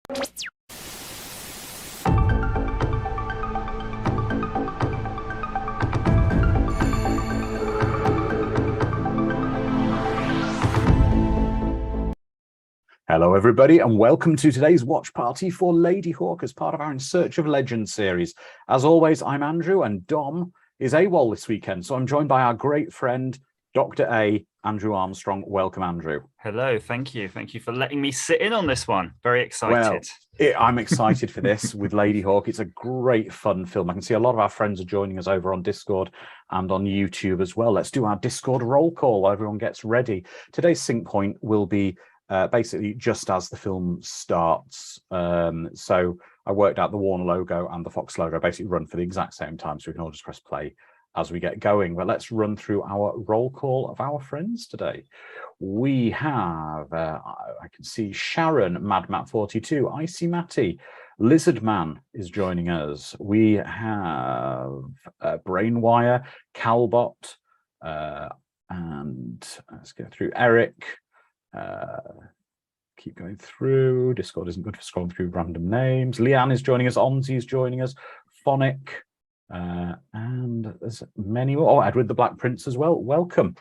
Hello, everybody, and welcome to today's watch party for Ladyhawke as part of our In Search of Legends series. As always, I'm Andrew, and Dom is AWOL this weekend, so I'm joined by our great friend, Dr. A, Andrew Armstrong. Welcome, Andrew. Hello, thank you. Thank you for letting me sit in on this one. Very excited. Well, I'm excited for this with Ladyhawke. It's a great, fun film. I can see a lot of our friends are joining us over on Discord and on YouTube as well. Let's do our Discord roll call while everyone gets ready. Today's sync point will be basically just as the film starts. So I worked out the Warner logo and the Fox logo basically run for the exact same time, so we can all just press play as we get going. But let's run through our roll call of our friends today. We have, I can see Sharon, MadMat42, Icy Matty, Lizard Man is joining us. We have Brainwire, Calbot, and let's go through Eric. Keep going through. Discord isn't good for scrolling through random names. Leanne is joining us. Onzi is joining us. Phonic, and there's many more. Oh, Edward the Black Prince as well. Welcome.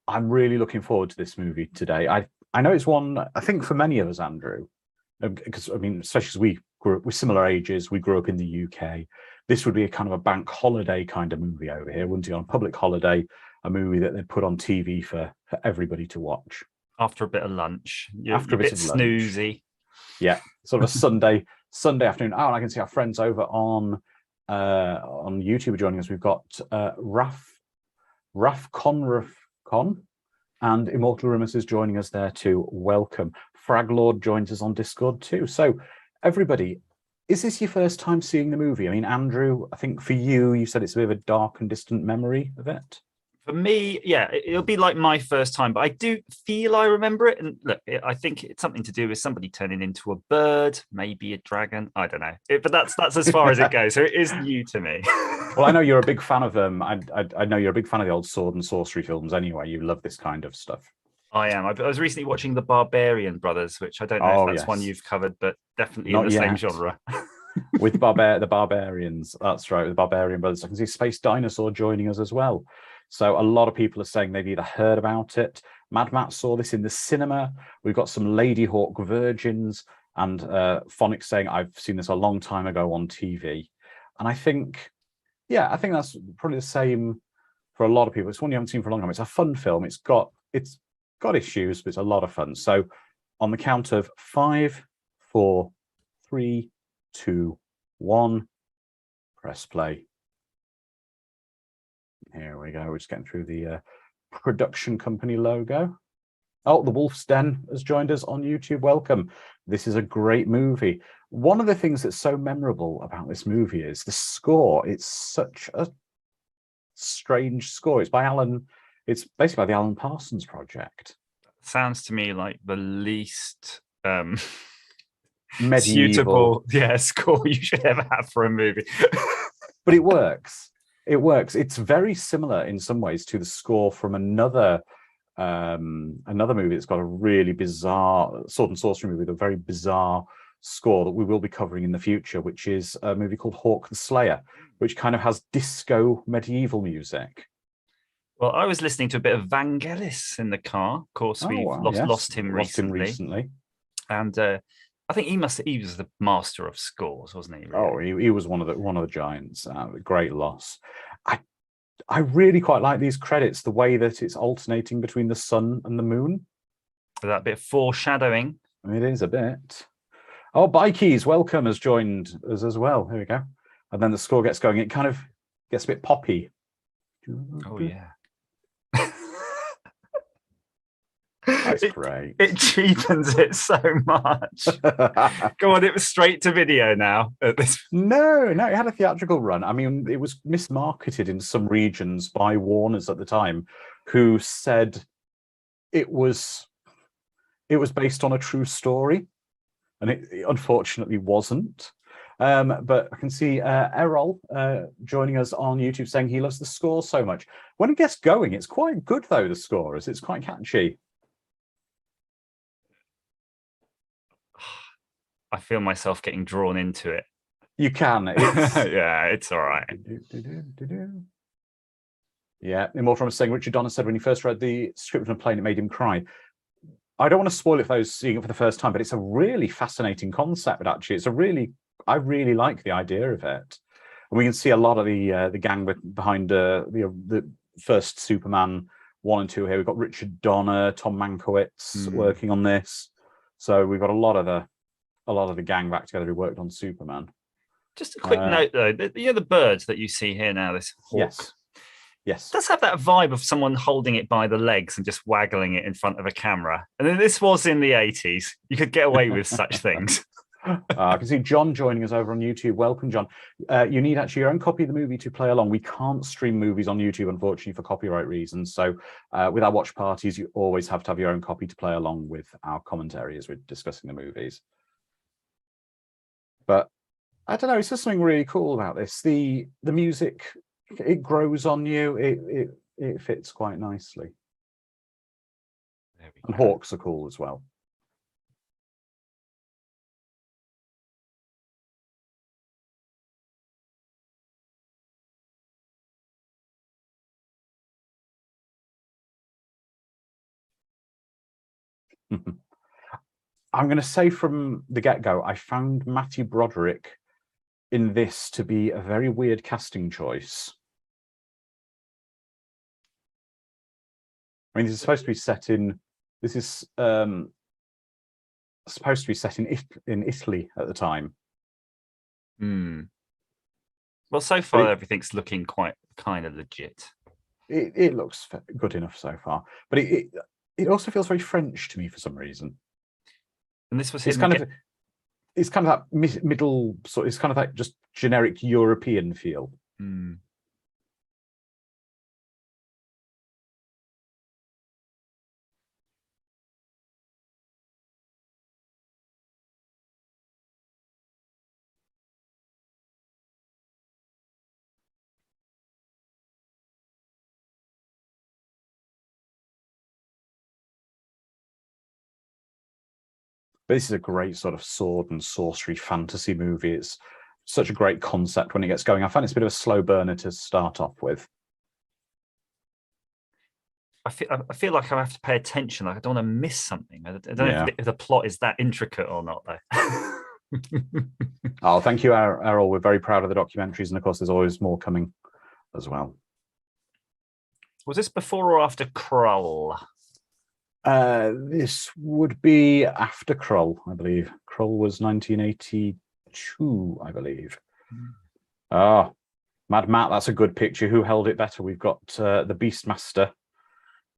I'm really looking forward to this movie today. I know it's one, I think, for many of us, Andrew, because I mean, especially as we grew up with similar ages, we grew up in the UK. This would be a kind of a bank holiday kind of movie over here, wouldn't it? On a public holiday, a movie that they'd put on TV for everybody to watch. After a bit of lunch. After a bit of snoozy. Lunch. Yeah, sort of a Sunday afternoon. Oh, and I can see our friends over on YouTube joining us. We've got Raf Con and Immortal Rumus is joining us there too. Welcome. Fraglord joins us on Discord too. So everybody, is this your first time seeing the movie? I mean, Andrew, I think for you, you said it's a bit of a dark and distant memory of it. For me, yeah, it'll be like my first time, but I do feel I remember it. And look, I think it's something to do with somebody turning into a bird, maybe a dragon. I don't know, but that's as far as it goes. So it is new to me. Well, I know you're a big fan of them. I know you're a big fan of the old sword and sorcery films. Anyway, you love this kind of stuff. I am. I was recently watching The Barbarian Brothers, which I don't know if that's one you've covered, but definitely not in the same genre. With the Barbarians, that's right. The Barbarian Brothers. I can see Space Dinosaur joining us as well. So a lot of people are saying they've either heard about it. Mad Matt saw this in the cinema. We've got some Ladyhawke virgins, and Phonics saying, I've seen this a long time ago on TV. And I think, yeah, I think that's probably the same for a lot of people. It's one you haven't seen for a long time. It's a fun film. It's got issues, but it's a lot of fun. So on the count of 5, 4, 3, 2, 1, press play. Here we go. We're just getting through the production company logo. Oh, the Wolf's Den has joined us on YouTube. Welcome. This is a great movie. One of the things that's so memorable about this movie is the score. It's such a strange score. It's basically by the Alan Parsons Project. Sounds to me like the least medieval score you should ever have for a movie. But it works. It works. It's very similar in some ways to the score from another movie that's got a really bizarre sword and sorcery movie with a very bizarre score that we will be covering in the future, which is a movie called Hawk the Slayer, which kind of has disco medieval music. Well, I was listening to a bit of Vangelis in the car. Of course, we've lost him recently. And I think he was the master of scores, wasn't he? Really? Oh, he was one of the giants. Great loss. I really quite like these credits, the way that it's alternating between the sun and the moon. That bit of foreshadowing. It is a bit. Oh, Bikeys, welcome, has joined us as well. Here we go. And then the score gets going. It kind of gets a bit poppy. Oh, yeah. That's great. It cheapens it so much. Go on, it was straight to video now. No, it had a theatrical run. I mean, it was mismarketed in some regions by Warners at the time, who said it was based on a true story, and it unfortunately wasn't. But I can see Errol joining us on YouTube saying he loves the score so much. When it gets going, it's quite good, though, the score is. It's quite catchy. I feel myself getting drawn into it. You can. Yeah, it's all right. Yeah, Immortal was saying Richard Donner said when he first read the script on a plane, it made him cry. I don't want to spoil it for those seeing it for the first time, but it's a really fascinating concept. Actually, I really like the idea of it, and we can see a lot of the gang behind the first Superman 1 and 2 here. We've got Richard Donner, Tom Mankiewicz working on this, so we've got a lot of the gang back together who worked on Superman. Just a quick note though, the birds that you see here now, this hawk. Yes. It does have that vibe of someone holding it by the legs and just waggling it in front of a camera. And then this was in the 80s. You could get away with such things. I can see John joining us over on YouTube. Welcome, John. You need actually your own copy of the movie to play along. We can't stream movies on YouTube, unfortunately, for copyright reasons. So with our watch parties, you always have to have your own copy to play along with our commentary as we're discussing the movies. But I don't know, it's just something really cool about this. The music, it grows on you. It fits quite nicely. And hawks are cool as well. I'm going to say from the get-go, I found Matthew Broderick in this to be a very weird casting choice. I mean, this is supposed to be set in. This is supposed to be set in Italy at the time. Well, so far everything's looking kind of legit. It looks good enough so far, but it also feels very French to me for some reason. And this was it's kind of that middle sort. It's kind of that just generic European feel. But this is a great sort of sword and sorcery fantasy movie. It's such a great concept when it gets going. I find it's a bit of a slow burner to start off with. I feel like I have to pay attention. Like I don't want to miss something. I don't know if the plot is that intricate or not, though. Oh, thank you, Errol. We're very proud of the documentaries, and of course, there's always more coming as well. Was this before or after Krull? This would be after Krull, I believe. Krull was 1982, I believe. Ah, Mad Matt, that's a good picture. Who held it better? We've got the Beastmaster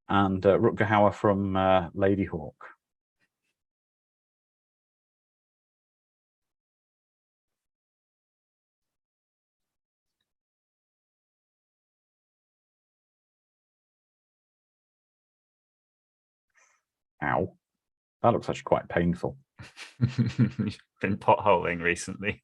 and Rutger Hauer from Ladyhawke. Ow. That looks actually quite painful. You've been potholing recently.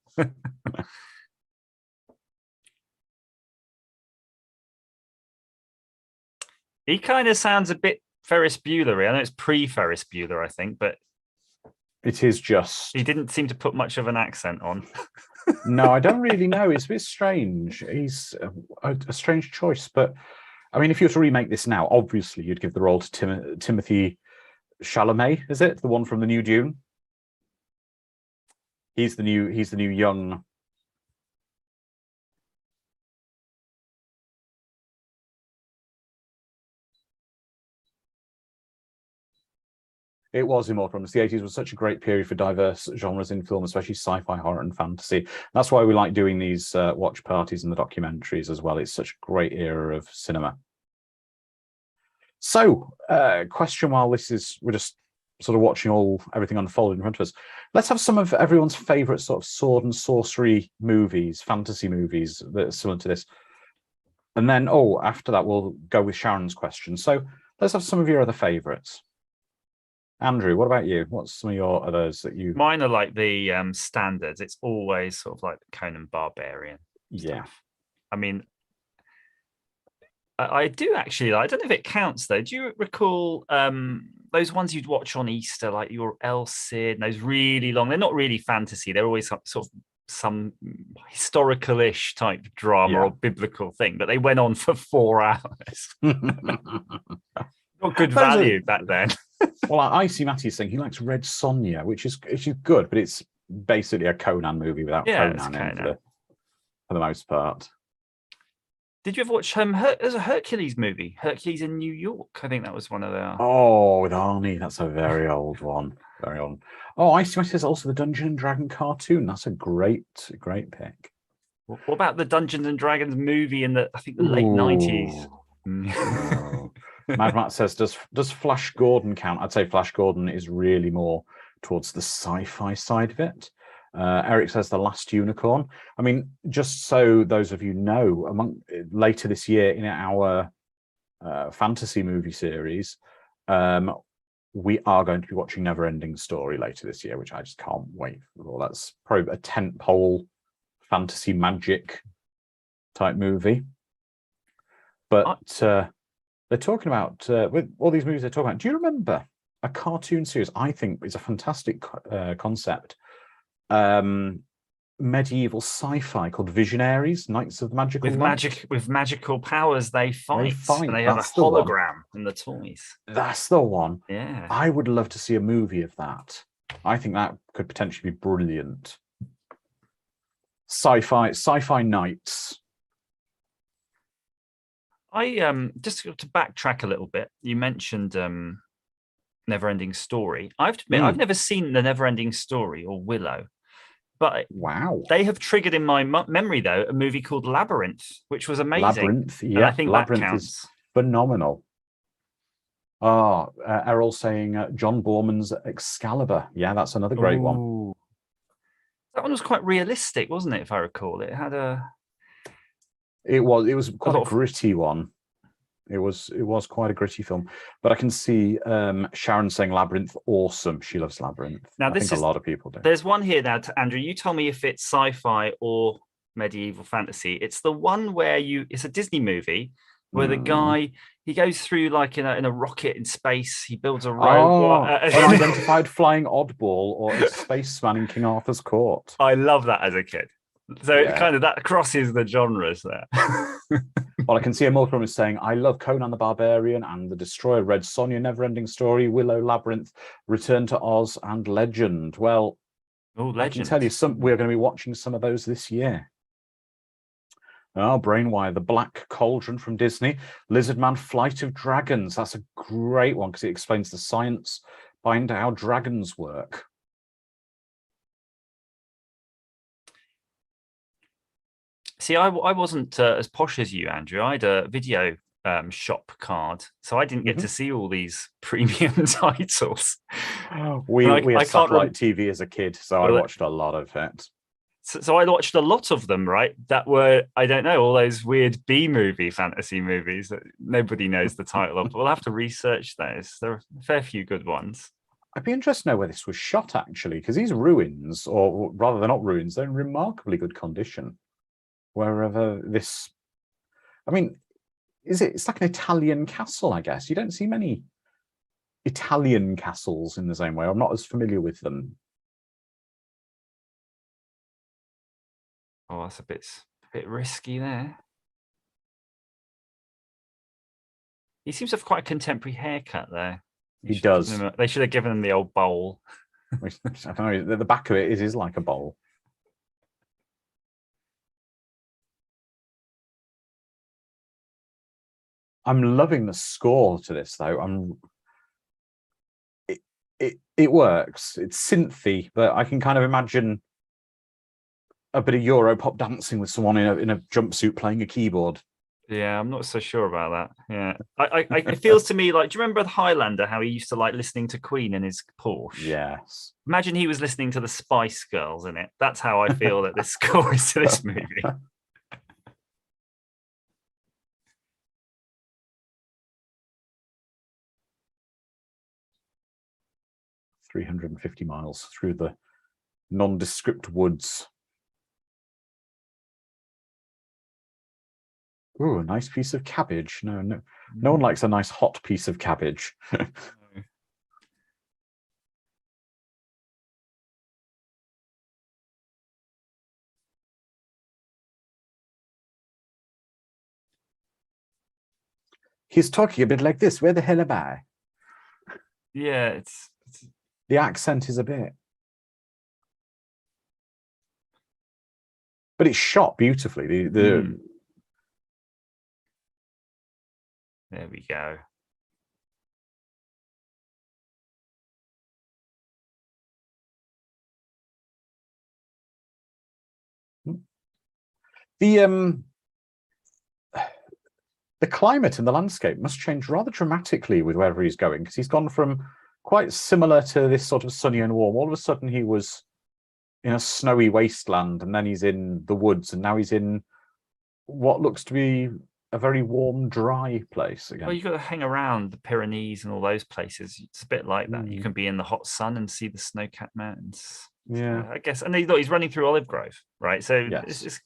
He kind of sounds a bit Ferris Bueller-y. I know it's pre-Ferris Bueller, I think, but it is just... He didn't seem to put much of an accent on. No, I don't really know. It's a bit strange. He's a strange choice, but I mean, if you were to remake this now, obviously you'd give the role to Timothy Chalamet, is it? The one from the new Dune? He's the new young... It was Immortal. The 80s was such a great period for diverse genres in film, especially sci-fi, horror, and fantasy. That's why we like doing these watch parties and the documentaries as well. It's such a great era of cinema. So, question while we're just sort of watching everything unfold in front of us. Let's have some of everyone's favorite sort of sword and sorcery movies, fantasy movies that are similar to this. And then, after that, we'll go with Sharon's question. So let's have some of your other favorites. Andrew, what about you? What's some of your others that you... Mine are like the standards. It's always sort of like the Conan Barbarian stuff. Yeah. I mean, I do actually. I don't know if it counts though. Do you recall those ones you'd watch on Easter, like your El Cid, and those really long? They're not really fantasy. They're always sort of some historical-ish type drama or biblical thing, but they went on for 4 hours. Not good value back then. Well, I see Matty's saying he likes Red Sonja, which is good, but it's basically a Conan movie without Conan in for the most part. Did you ever watch there's a Hercules movie, Hercules in New York? I think that was one of their. Oh, with Arnie, that's a very old one. Very old. Oh, I see. There's also the Dungeon and Dragon cartoon. That's a great pick. What about the Dungeons and Dragons movie in the late 90s? Oh. Mad Matt says, does Flash Gordon count? I'd say Flash Gordon is really more towards the sci-fi side of it. Eric says The Last Unicorn. I mean, just so those of you know, later this year in our fantasy movie series, we are going to be watching Neverending Story later this year, which I just can't wait for. That's probably a tentpole fantasy magic type movie. But they're talking about, with all these movies they're talking about, do you remember a cartoon series I think is a fantastic concept? Medieval sci-fi called Visionaries, Knights of the Magical Light. With magical powers they fight. And they have a hologram in the toys. That's the one. Yeah. I would love to see a movie of that. I think that could potentially be brilliant. Sci-fi knights. I just to backtrack a little bit, you mentioned Neverending Story. I have to admit, I've never seen the Neverending Story or Willow. But wow, they have triggered in my memory though a movie called Labyrinth, which was amazing. Labyrinth, yeah, I think Labyrinth that counts. Is phenomenal. Errol saying John Borman's Excalibur. Yeah, that's another great one. That one was quite realistic, wasn't it? If I recall, it had It was quite a gritty one. It was quite a gritty film, but I can see Sharon saying Labyrinth, awesome. She loves Labyrinth. Now, I think a lot of people do. There's one here now, Andrew. You tell me if it's sci-fi or medieval fantasy. It's the one where it's a Disney movie where the guy he goes through like in a rocket in space. He builds a robot. An unidentified flying oddball or a spaceman in King Arthur's court. I love that as a kid. So kind of that crosses the genres there. Well, I can see a Mulcrum is saying, I love Conan the Barbarian and the Destroyer, Red Sonja, Neverending Story, Willow, Labyrinth, Return to Oz, and Legend. Well, I can tell you we're going to be watching some of those this year. Brainwire, The Black Cauldron from Disney, Lizard Man, Flight of Dragons. That's a great one because it explains the science behind how dragons work. See, I wasn't as posh as you, Andrew. I had a video shop card, so I didn't get to see all these premium titles. We had satellite TV as a kid, so I watched a lot of it. So I watched a lot of them, right? That were, I don't know, all those weird B-movie fantasy movies that nobody knows the title of. We'll have to research those. There are a fair few good ones. I'd be interested to know where this was shot, actually, because these ruins, or rather they're not ruins, they're in remarkably good condition. Wherever this, I mean, it's like an Italian castle, I guess. You don't see many Italian castles in the same way. I'm not as familiar with them. Oh, that's a bit risky there. He seems to have quite a contemporary haircut there. He does. They should have given him the old bowl. I don't know, the back of it is like a bowl. I'm loving the score to this, though. It works. It's synthy, but I can kind of imagine a bit of Europop dancing with someone in a jumpsuit playing a keyboard. Yeah, I'm not so sure about that. Yeah, it feels to me like, do you remember the Highlander, how he used to like listening to Queen in his Porsche? Yes. Imagine he was listening to the Spice Girls in it. That's how I feel that this score is to this movie. $350 miles through the nondescript woods. Ooh, a nice piece of cabbage. No, no, no one likes a nice hot piece of cabbage. He's talking a bit like this. Where the hell am I? Yeah, it's The accent is a bit, but it's shot beautifully. There we go. the the climate and the landscape must change rather dramatically with wherever he's going, because he's gone from quite similar to this sort of sunny and warm. All of a sudden, he was in a snowy wasteland, and then he's in the woods, and now he's in what looks to be a very warm, dry place again. Well, you've got to hang around the Pyrenees and all those places. It's a bit like that. You can be in the hot sun and see the snow-capped mountains. Yeah, I guess. And he's running through olive grove, right? So yes. it's just,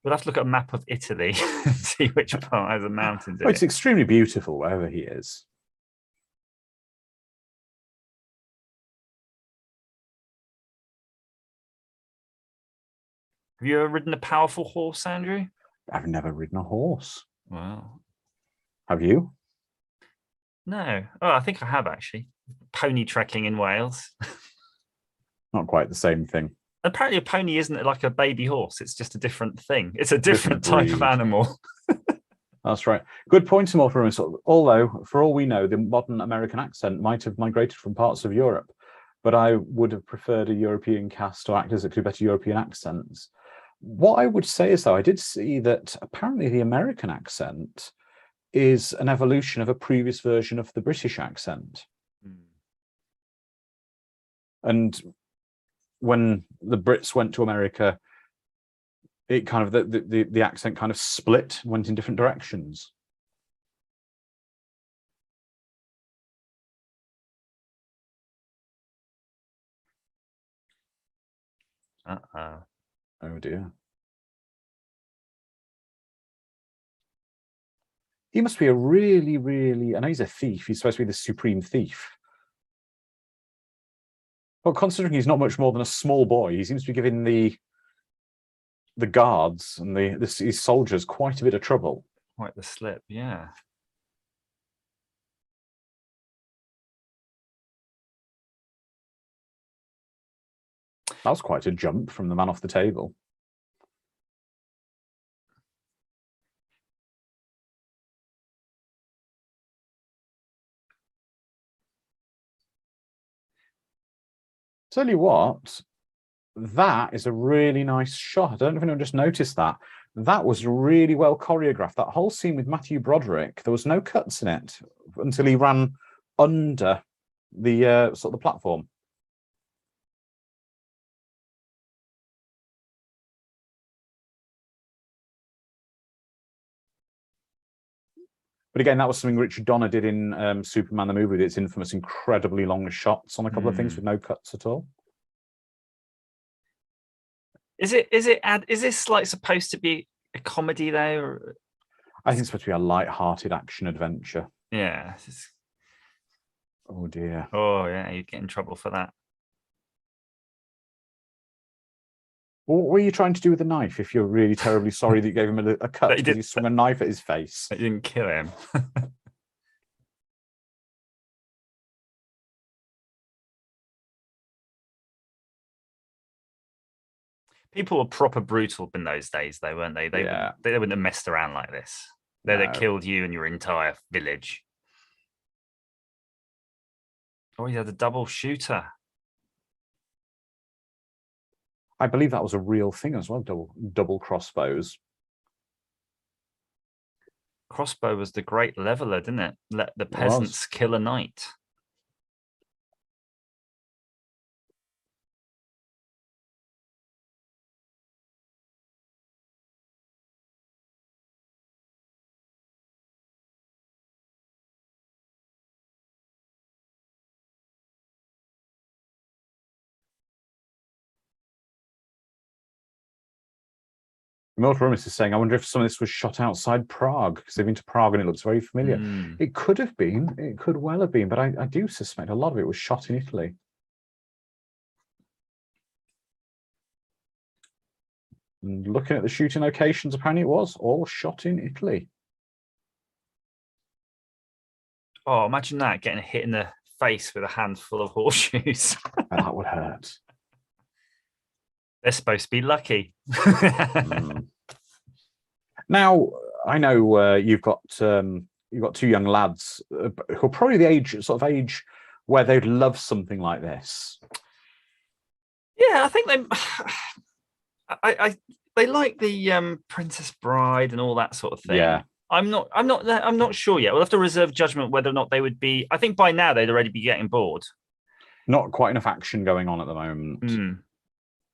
we'll have to look at a map of Italy and see which part has the mountains. It's extremely beautiful wherever he is. Have you ever ridden a powerful horse, Andrew? I've never ridden a horse. Wow. Have you? No. Oh, I think I have actually. Pony trekking in Wales. Not quite the same thing. Apparently, a pony isn't like a baby horse. It's just a different thing. It's a different type of animal. That's right. Good point, more from us. Although, for all we know, the modern American accent might have migrated from parts of Europe, but I would have preferred a European cast or actors that could do better European accents. What I would say is, though, I did see that apparently the American accent is an evolution of a previous version of the British accent. And when the Brits went to America, it kind of the accent kind of split and went in different directions. Oh dear. He must be a really, really, I know he's a thief. He's supposed to be the supreme thief. Well, considering he's not much more than a small boy, he seems to be giving the guards and these soldiers quite a bit of trouble. Quite the slip, yeah. That was quite a jump from the man off the table. Tell you what, that is a really nice shot. I don't know if anyone just noticed that. That was really well choreographed. That whole scene with Matthew Broderick, there was no cuts in it until he ran under the sort of the platform. But again, that was something Richard Donner did in Superman the movie with its infamous incredibly long shots on a couple of things with no cuts at all. Is this like supposed to be a comedy though? Or... I think it's supposed to be a light-hearted action adventure. Yeah. Oh dear. Oh yeah, you'd get in trouble for that. What were you trying to do with the knife if you're really terribly sorry that you gave him a cut because you swung a knife at his face? It didn't kill him. People were proper brutal in those days, though, weren't they? They wouldn't have messed around like this. They'd have killed you and your entire village. Oh, he had a double shooter. I believe that was a real thing as well, double crossbows. Crossbow was the great leveler, didn't it? Let the peasants kill a knight. Immortal Rumus is saying, I wonder if some of this was shot outside Prague, because they've been to Prague and it looks very familiar. It could have been. It could well have been, but I do suspect a lot of it was shot in Italy. And looking at the shooting locations, apparently it was all shot in Italy. Oh, imagine that, getting hit in the face with a handful of horseshoes. That would hurt. They're supposed to be lucky. Now, I know you've got two young lads who are probably the age where they'd love something like this. Yeah, I think they like the Princess Bride and all that sort of thing. Yeah. I'm not sure yet. We'll have to reserve judgment whether or not they would be. I think by now they'd already be getting bored. Not quite enough action going on at the moment.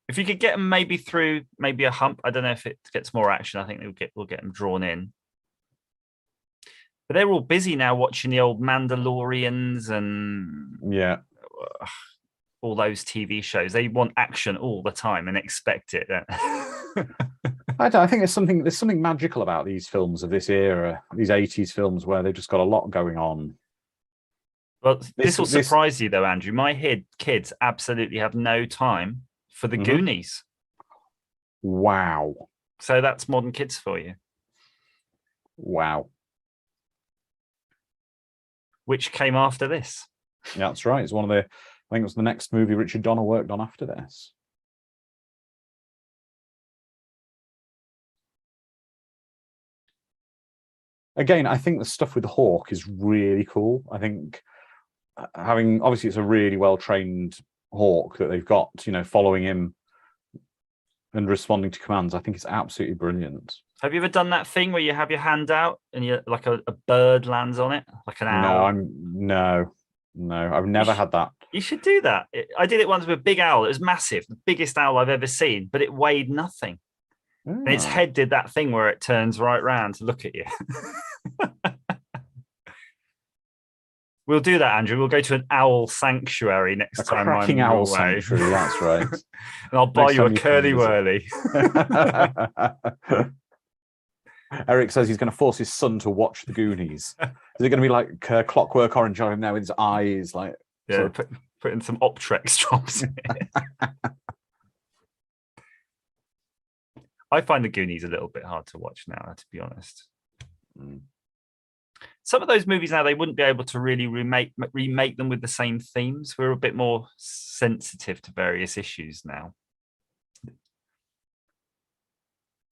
If you could get them maybe through a hump, I don't know if it gets more action. I think we'll get them drawn in. But they're all busy now watching the old Mandalorians and all those TV shows. They want action all the time and expect it. I think there's something magical about these films of this era, these 80s films, where they've just got a lot going on. Well, this will surprise you though, Andrew. My kids absolutely have no time for the Goonies. Wow. So that's modern kids for you. Wow. Which came after this. Yeah, that's right. It's I think it was the next movie Richard Donner worked on after this. Again, I think the stuff with Hawk is really cool. I think obviously it's a really well-trained Hawk that they've got, following him and responding to commands. I think it's absolutely brilliant. Have you ever done that thing where you have your hand out and you like a bird lands on it, like an owl? No, I've never had that. You should do that. I did it once with a big owl. It was massive, the biggest owl I've ever seen, but it weighed nothing. And its head did that thing where it turns right round to look at you. We'll do that, Andrew. We'll go to an owl sanctuary next time. Cracking owl sanctuary, that's right. And I'll buy you a curly whirly. Eric says he's going to force his son to watch the Goonies. Is it going to be like Clockwork Orange on him now with his eyes? Like, yeah, put in some Optrex drops in it. I find the Goonies a little bit hard to watch now, to be honest. Some of those movies now, they wouldn't be able to really remake them with the same themes. We're a bit more sensitive to various issues now.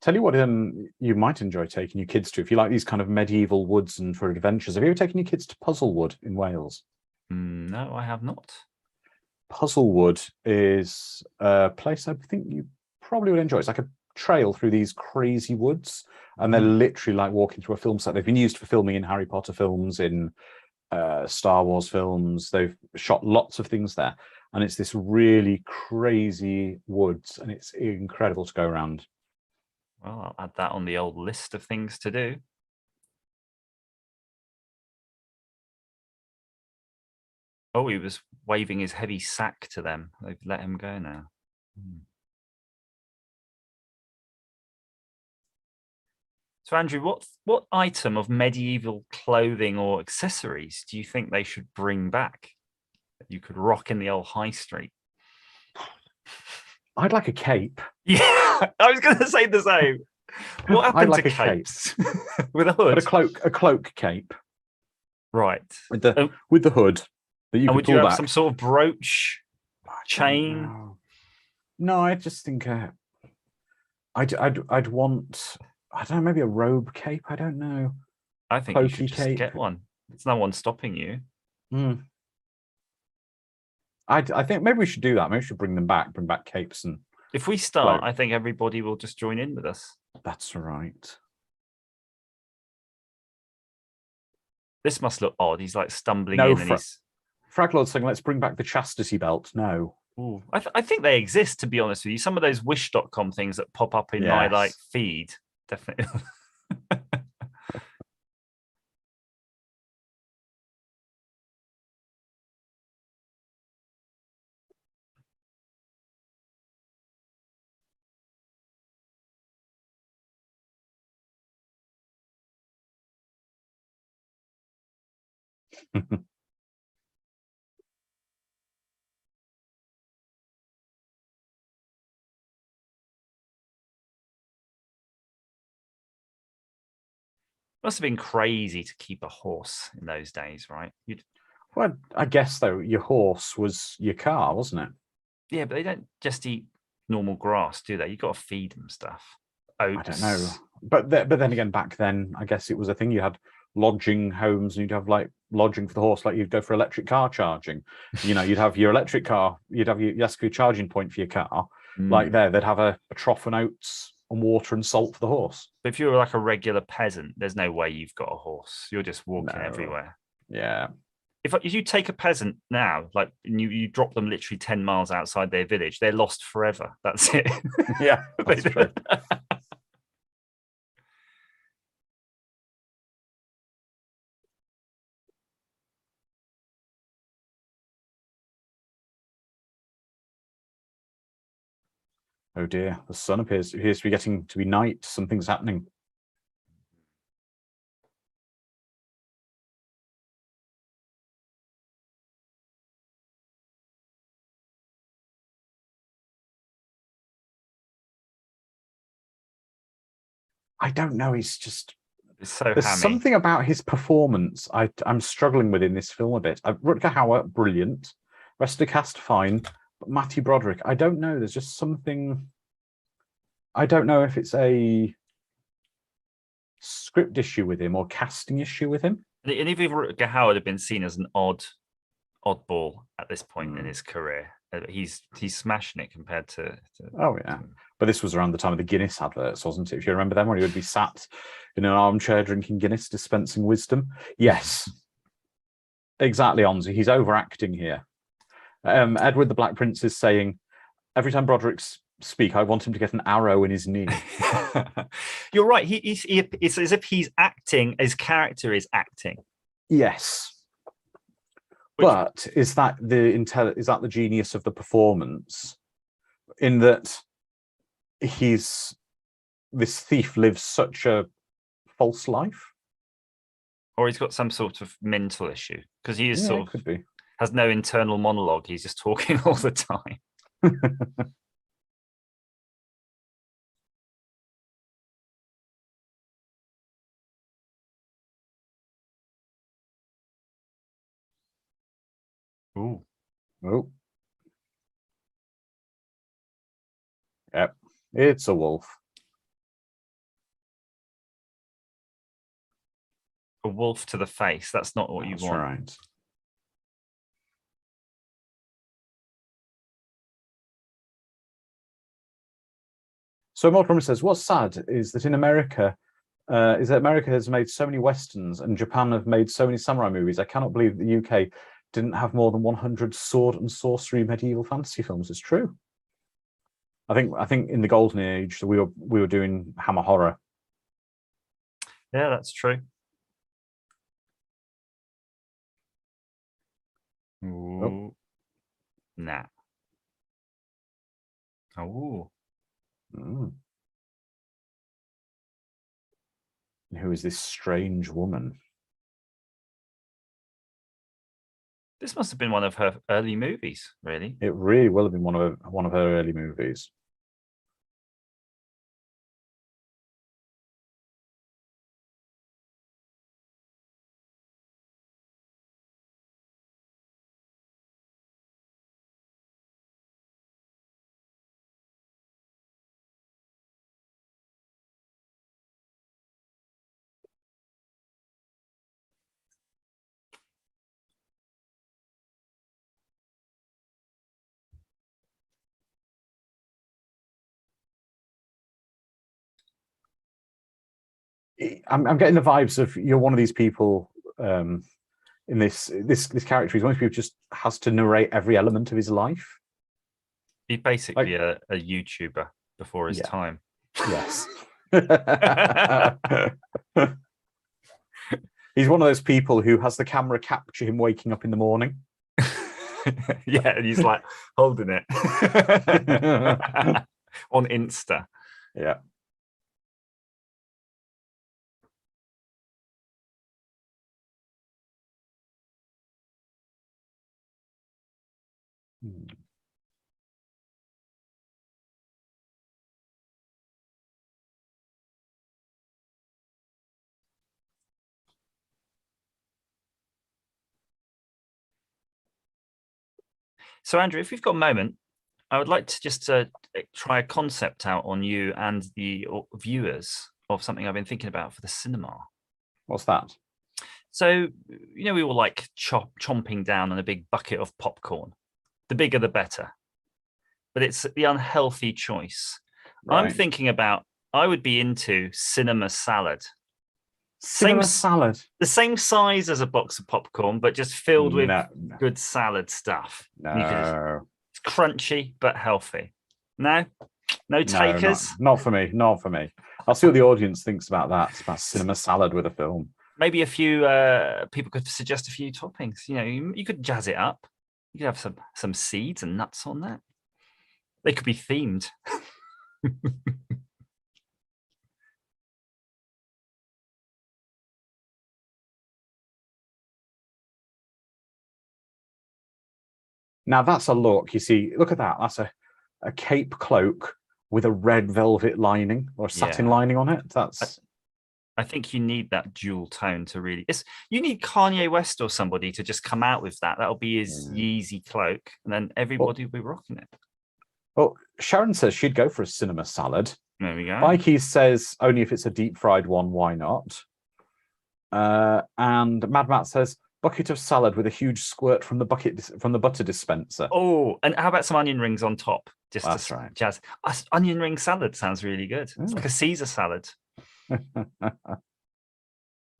Tell you what, you might enjoy taking your kids to, if you like these kind of medieval woods and for adventures. Have you ever taken your kids to Puzzlewood in Wales? No, I have not. Puzzlewood is a place I think you probably would enjoy. It's like a trail through these crazy woods, and they're literally like walking through a film set. They've been used for filming in Harry Potter films, in Star Wars films. They've shot lots of things there, and it's this really crazy woods, and it's incredible to go around. Well, I'll add that on the old list of things to do. Oh, he was waving his heavy sack to them. They've let him go now. So, Andrew, what item of medieval clothing or accessories do you think they should bring back that you could rock in the old high street? I'd like a cape. Yeah, I was going to say the same. What happened to capes? With a hood? But a cloak cape. Right. With the hood that you could would pull you have back. some sort of brooch, chain? No, I just think I'd want, I don't know, maybe a robe cape. I don't know. I think you should just get one. There's no one stopping you. I think maybe we should do that. Maybe we should bring back capes. And if we start, I think everybody will just join in with us. That's right. This must look odd. He's like stumbling in, and he's Fraglord's saying, let's bring back the chastity belt. No. Ooh. I think they exist, to be honest with you. Some of those wish.com things that pop up in my feed, definitely. Must have been crazy to keep a horse in those days, right? Well, I guess though your horse was your car, wasn't it? Yeah, but they don't just eat normal grass, do they? You've got to feed them stuff. Oats. I don't know, but then again, back then, I guess it was a thing. You had lodging homes, and you'd have like lodging for the horse, like you'd go for electric car charging. You know, you'd have your electric car, you'd have your charging point for your car. Like they'd have a trough and oats and water and salt for the horse. But if you're like a regular peasant, there's no way you've got a horse. You're just walking everywhere. Yeah. If you take a peasant now, like you drop them literally 10 miles outside their village, they're lost forever. That's it. Yeah, that's true. Oh dear, the sun appears to be getting to be night. Something's happening. I don't know. He's just there's something about his performance I'm struggling with in this film a bit. Rutger Hauer, brilliant. Rest of the cast, fine. But Matthew Broderick, I don't know. There's just something. I don't know if it's a script issue with him or casting issue with him. And if Rutger Hauer had been seen as an oddball at this point in his career, he's smashing it compared to oh yeah. But this was around the time of the Guinness adverts, wasn't it? If you remember them, where he would be sat in an armchair drinking Guinness, dispensing wisdom. Yes, exactly, Onzi. He's overacting here. Edward the Black Prince is saying, every time Broderick's speak, I want him to get an arrow in his knee. You're right. It's as if he's acting, his character is acting. Yes. But is that the genius of the performance? In that this thief lives such a false life? Or he's got some sort of mental issue, because he is could be. Has no internal monologue. He's just talking all the time. Ooh. Oh. Yep. It's a wolf. A wolf to the face. That's not what you want. Right. So Multrum says, what's sad is that in America, America has made so many Westerns and Japan have made so many samurai movies. I cannot believe the UK didn't have more than 100 sword and sorcery medieval fantasy films. It's true. I think in the golden age we were doing Hammer horror. Yeah, that's true. Ooh. Oh. Nah. Oh. Mm. Who is this strange woman? This must have been one of her early movies, really. It really will have been one of her early movies. I'm getting the vibes of you're one of these people in this character. He's one of these people who just has to narrate every element of his life. He's basically a YouTuber before his time. Yes. He's one of those people who has the camera capture him waking up in the morning. Yeah, and he's like holding it on Insta. Yeah. Hmm. So, Andrew, if we've got a moment, I would like to just try a concept out on you and the viewers of something I've been thinking about for the cinema. What's that? So, we all like chomping down on a big bucket of popcorn. The bigger, the better. But it's the unhealthy choice. Right. I'm thinking about, I would be into cinema salad. Cinema salad. The same size as a box of popcorn, but just filled with No. good salad stuff. No. It's crunchy, but healthy. No takers. No, not for me. Not for me. I'll see what the audience thinks about that. It's about cinema salad with a film. Maybe a few people could suggest a few toppings. You could jazz it up. You could have some seeds and nuts on that. They could be themed. Now that's a look. You see, look at that. That's a cape cloak with a red velvet lining or satin lining on it. I think you need that dual tone to really. You need Kanye West or somebody to just come out with that. That'll be his Yeezy cloak, and then everybody will be rocking it. Well, Sharon says she'd go for a cinema salad. There we go. Mikey says only if it's a deep fried one. Why not? And Mad Matt says bucket of salad with a huge squirt from the butter dispenser. Oh, and how about some onion rings on top? That's right. Jazz. Onion ring salad sounds really good. It's like a Caesar salad.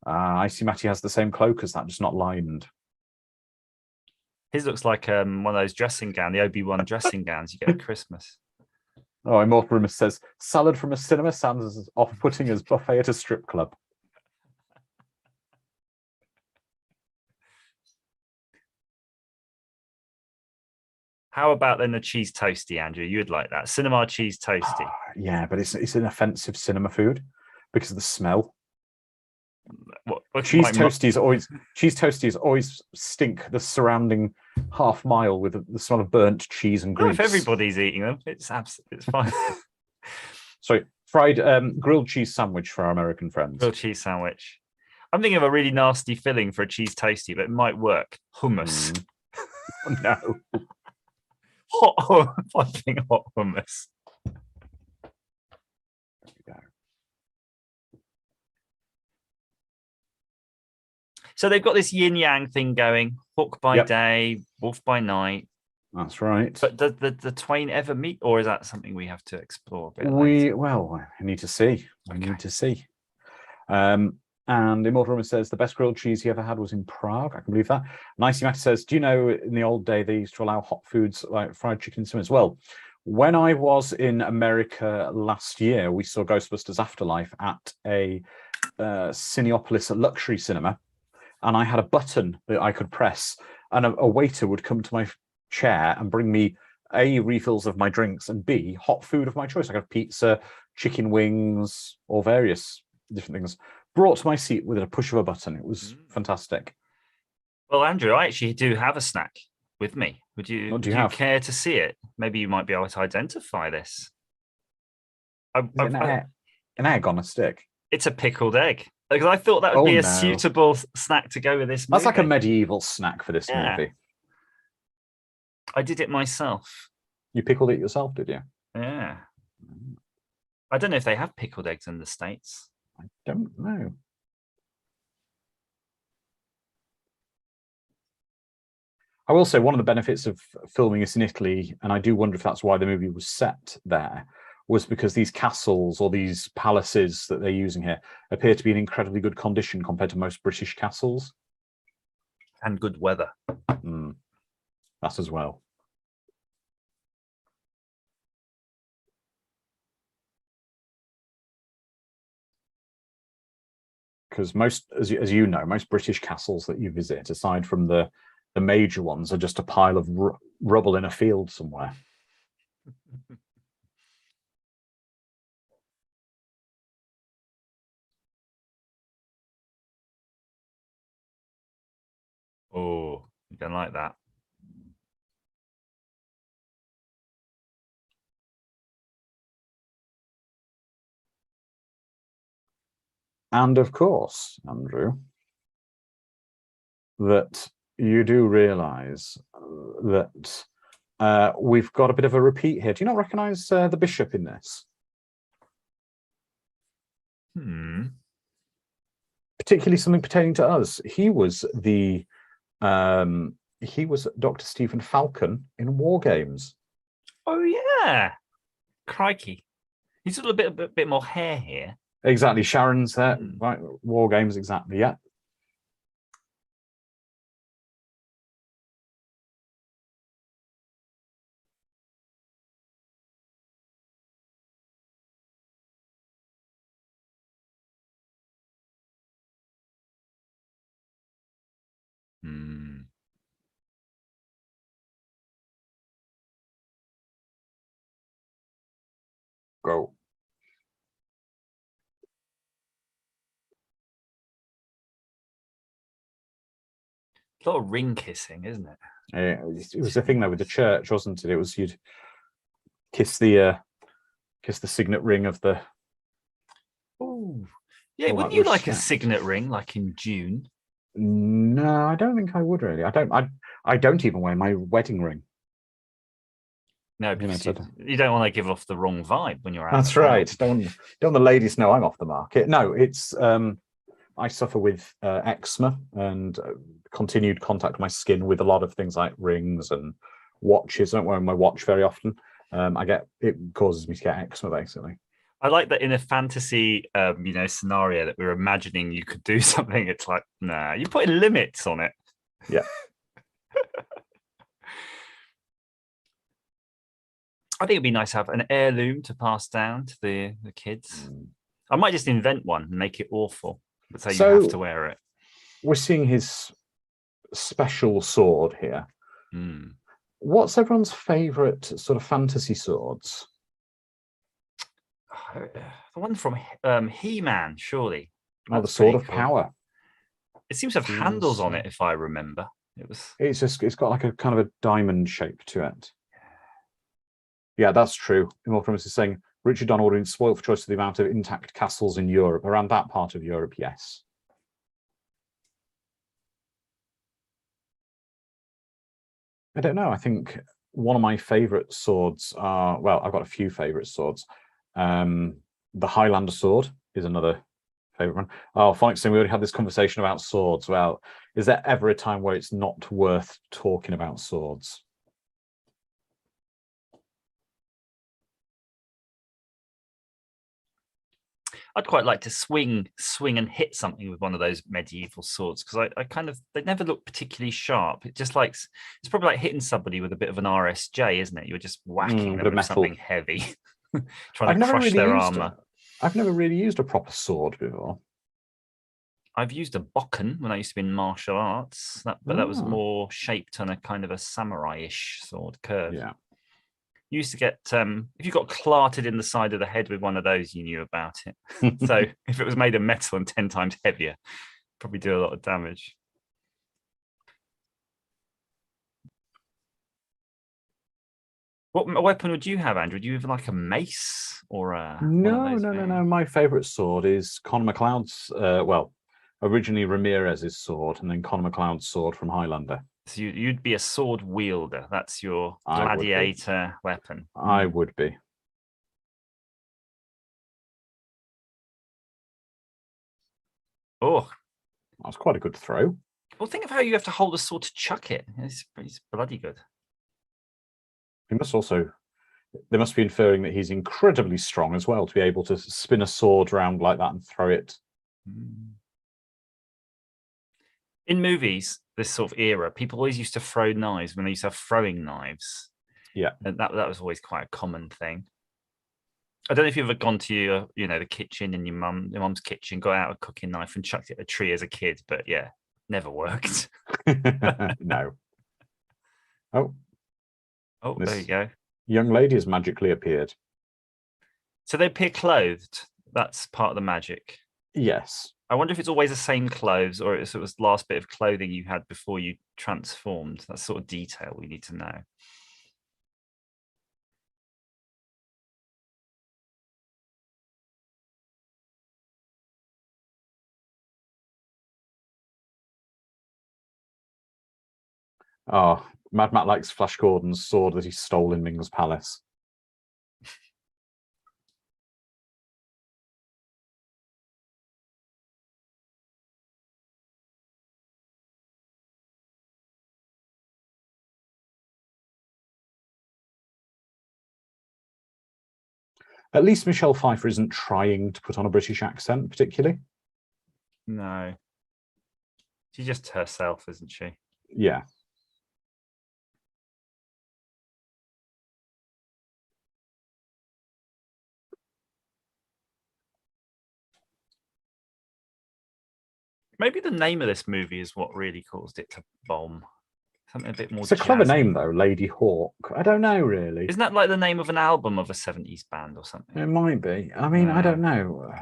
Icy Matty has the same cloak as that, just not lined. His looks like one of those dressing gowns, the Obi-Wan dressing gowns you get at Christmas. Oh, Immortal Rumor says salad from a cinema sounds as off-putting as buffet at a strip club. How about then the cheese toasty, Andrew? You would like that cinema cheese toasty. Yeah, but it's an offensive cinema food because of the smell. Cheese toasties always stink the surrounding half mile with the smell of burnt cheese and grease. If everybody's eating them, it's fine. Sorry, fried grilled cheese sandwich for our American friends. Grilled cheese sandwich. I'm thinking of a really nasty filling for a cheese toasty, but it might work. Hummus. No. Hot hummus. There we go. So they've got this yin yang thing going. Hawk by day, wolf by night. That's right. But does the twain ever meet, or is that something we have to explore a bit later? I need to see. I need to see. And Immortal Rumor says the best grilled cheese he ever had was in Prague. I can believe that. Nicey Matt says, do you know in the old day they used to allow hot foods like fried chicken cinemas? Well, when I was in America last year, we saw Ghostbusters Afterlife at a Cineopolis luxury cinema, and I had a button that I could press, and a waiter would come to my chair and bring me A, refills of my drinks, and B, hot food of my choice. I got pizza, chicken wings, or various different things brought to my seat with a push of a button. It was fantastic. Well, Andrew, I actually do have a snack with me. Would you care to see it? Maybe you might be able to identify this. An egg on a stick. It's a pickled egg. Because I thought that would be a suitable snack to go with this movie. That's like a medieval snack for this movie. I did it myself. You pickled it yourself, did you? Yeah. I don't know if they have pickled eggs in the States. I don't know. I will say one of the benefits of filming this in Italy, and I do wonder if that's why the movie was set there, was because these castles or these palaces that they're using here appear to be in incredibly good condition compared to most British castles. And good weather. That as well. Because most, as you know, most British castles that you visit, aside from the major ones, are just a pile of rubble in a field somewhere. Oh, you don't like that. And of course, Andrew, that you do realise that we've got a bit of a repeat here. Do you not recognise the bishop in this? Particularly something pertaining to us. He was Dr. Stephen Falcon in War Games. Oh yeah, crikey! He's got a bit more hair here. Exactly, Sharon's there. Right, War Games, exactly. Yeah. Go. A lot of ring kissing, isn't it? It was the thing though with the church, wasn't it? It was you'd kiss the signet ring of the. Oh, yeah. Wouldn't you like a signet ring, like in June? No, I don't think I would really. I don't even wear my wedding ring. No, because you don't want to give off the wrong vibe when you're out. That's right. Don't the ladies know I'm off the market? No, it's I suffer with eczema and continued contact with my skin with a lot of things like rings and watches. I don't wear my watch very often. It causes me to get eczema basically. I like that in a fantasy, scenario that we're imagining you could do something. It's like, nah, you're putting limits on it. Yeah. I think it'd be nice to have an heirloom to pass down to the kids. I might just invent one and make it awful, but say you have to wear it. We're seeing his special sword here. What's everyone's favourite sort of fantasy swords? The one from He-Man, surely. The Sword of Power. It seems to have handles on it, if I remember. It's got like a kind of a diamond shape to it. Yeah, that's true. Immortal Promise is saying Richard Donald spoiled for choice of the amount of intact castles in Europe. Around that part of Europe, yes. I don't know. I think one of my favourite swords are, well, I've got a few favourite swords. The Highlander sword is another favourite one. Oh, Phonics saying we already had this conversation about swords. Well, is there ever a time where it's not worth talking about swords? I'd quite like to swing and hit something with one of those medieval swords because they never look particularly sharp. It's probably like hitting somebody with a bit of an RSJ, isn't it? You're just whacking them with something heavy, trying to crush their armor. I've never really used a proper sword before. I've used a bokken when I used to be in martial arts, but that was more shaped on a kind of a samurai-ish sword curve. Yeah. You used to get if you got clarted in the side of the head with one of those, you knew about it. So if it was made of metal and 10 times heavier, probably do a lot of damage. What weapon would you have, Andrew? Do you have like a mace or a? No. My favourite sword is Conor McLeod's. Originally Ramirez's sword, and then Conor McLeod's sword from Highlander. So you'd be a sword wielder. That's your gladiator weapon. I would be. Oh, that's quite a good throw. Well, think of how you have to hold a sword to chuck it. It's bloody good. They must be inferring that he's incredibly strong as well to be able to spin a sword around like that and throw it. In movies, this sort of era, people always used to throw knives when they used to have throwing knives. Yeah. And that was always quite a common thing. I don't know if you've ever gone to the kitchen in your mum's kitchen, got out a cooking knife and chucked it at a tree as a kid, but yeah, never worked. No. Oh, there you go. Young lady has magically appeared. So they appear clothed. That's part of the magic. Yes. I wonder if it's always the same clothes or if it was the last bit of clothing you had before you transformed. That's sort of detail we need to know. Oh, Mad Matt likes Flash Gordon's sword that he stole in Ming's palace. At least Michelle Pfeiffer isn't trying to put on a British accent, particularly. No. She's just herself, isn't she? Yeah. Maybe the name of this movie is what really caused it to bomb. Something a bit more. It's a clever jazzy. name, though, Ladyhawke. I don't know, really. Isn't that like the name of an album of a 70s band or something? It might be. I mean, I don't know.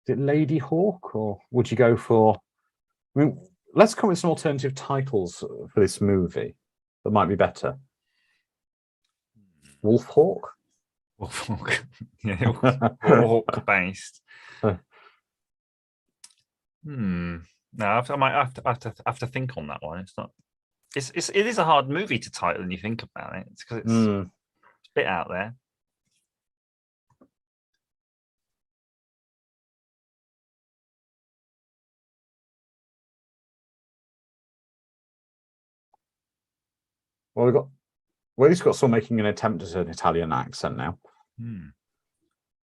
Is it Ladyhawke, or would you go for... I mean, let's come with some alternative titles for this movie that might be better. Wolfhawk? Wolfhawk. Yeah, Hawk based. No, I might have to think on that one. It's not. It is a hard movie to title when you think about it. It's because it's a bit out there. Well, he's got someone making an attempt at an Italian accent now.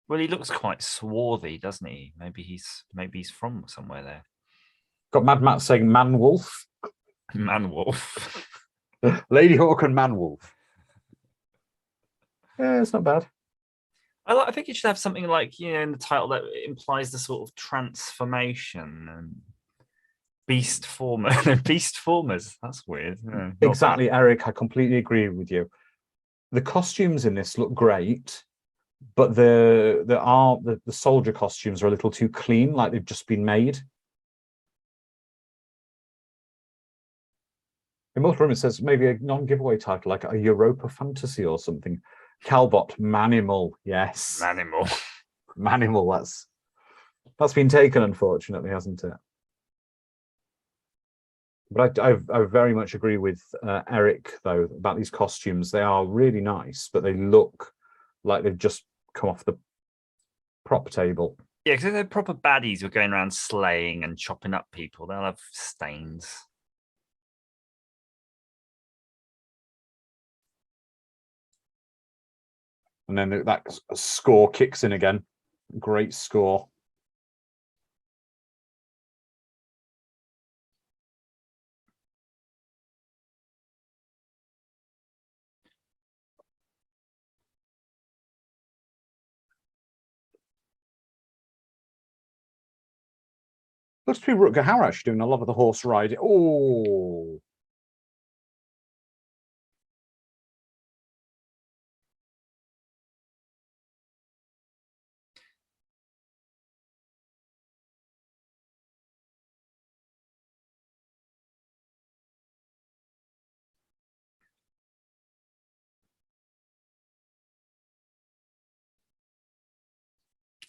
Well, he looks quite swarthy, doesn't he? Maybe he's from somewhere there. Got Mad Matt saying man wolf. Man wolf. Ladyhawke and man wolf. Yeah, it's not bad. I think it should have something like, in the title that implies the sort of transformation and beast former. Beast formers. That's weird. Exactly, Eric. I completely agree with you. The costumes in this look great, but the soldier costumes are a little too clean, like they've just been made. Immortal Room, it says maybe a non-giveaway title, like a Europa Fantasy or something. Calbot, Manimal, yes. Manimal. Manimal, that's been taken, unfortunately, hasn't it? But I very much agree with Eric, though, about these costumes. They are really nice, but they look like they've just come off the prop table. Yeah, because they're proper baddies who are going around slaying and chopping up people. They'll have stains. And then that score kicks in again. Great score. Looks to be Rutger Hauer actually doing a lot of the horse riding. Oh.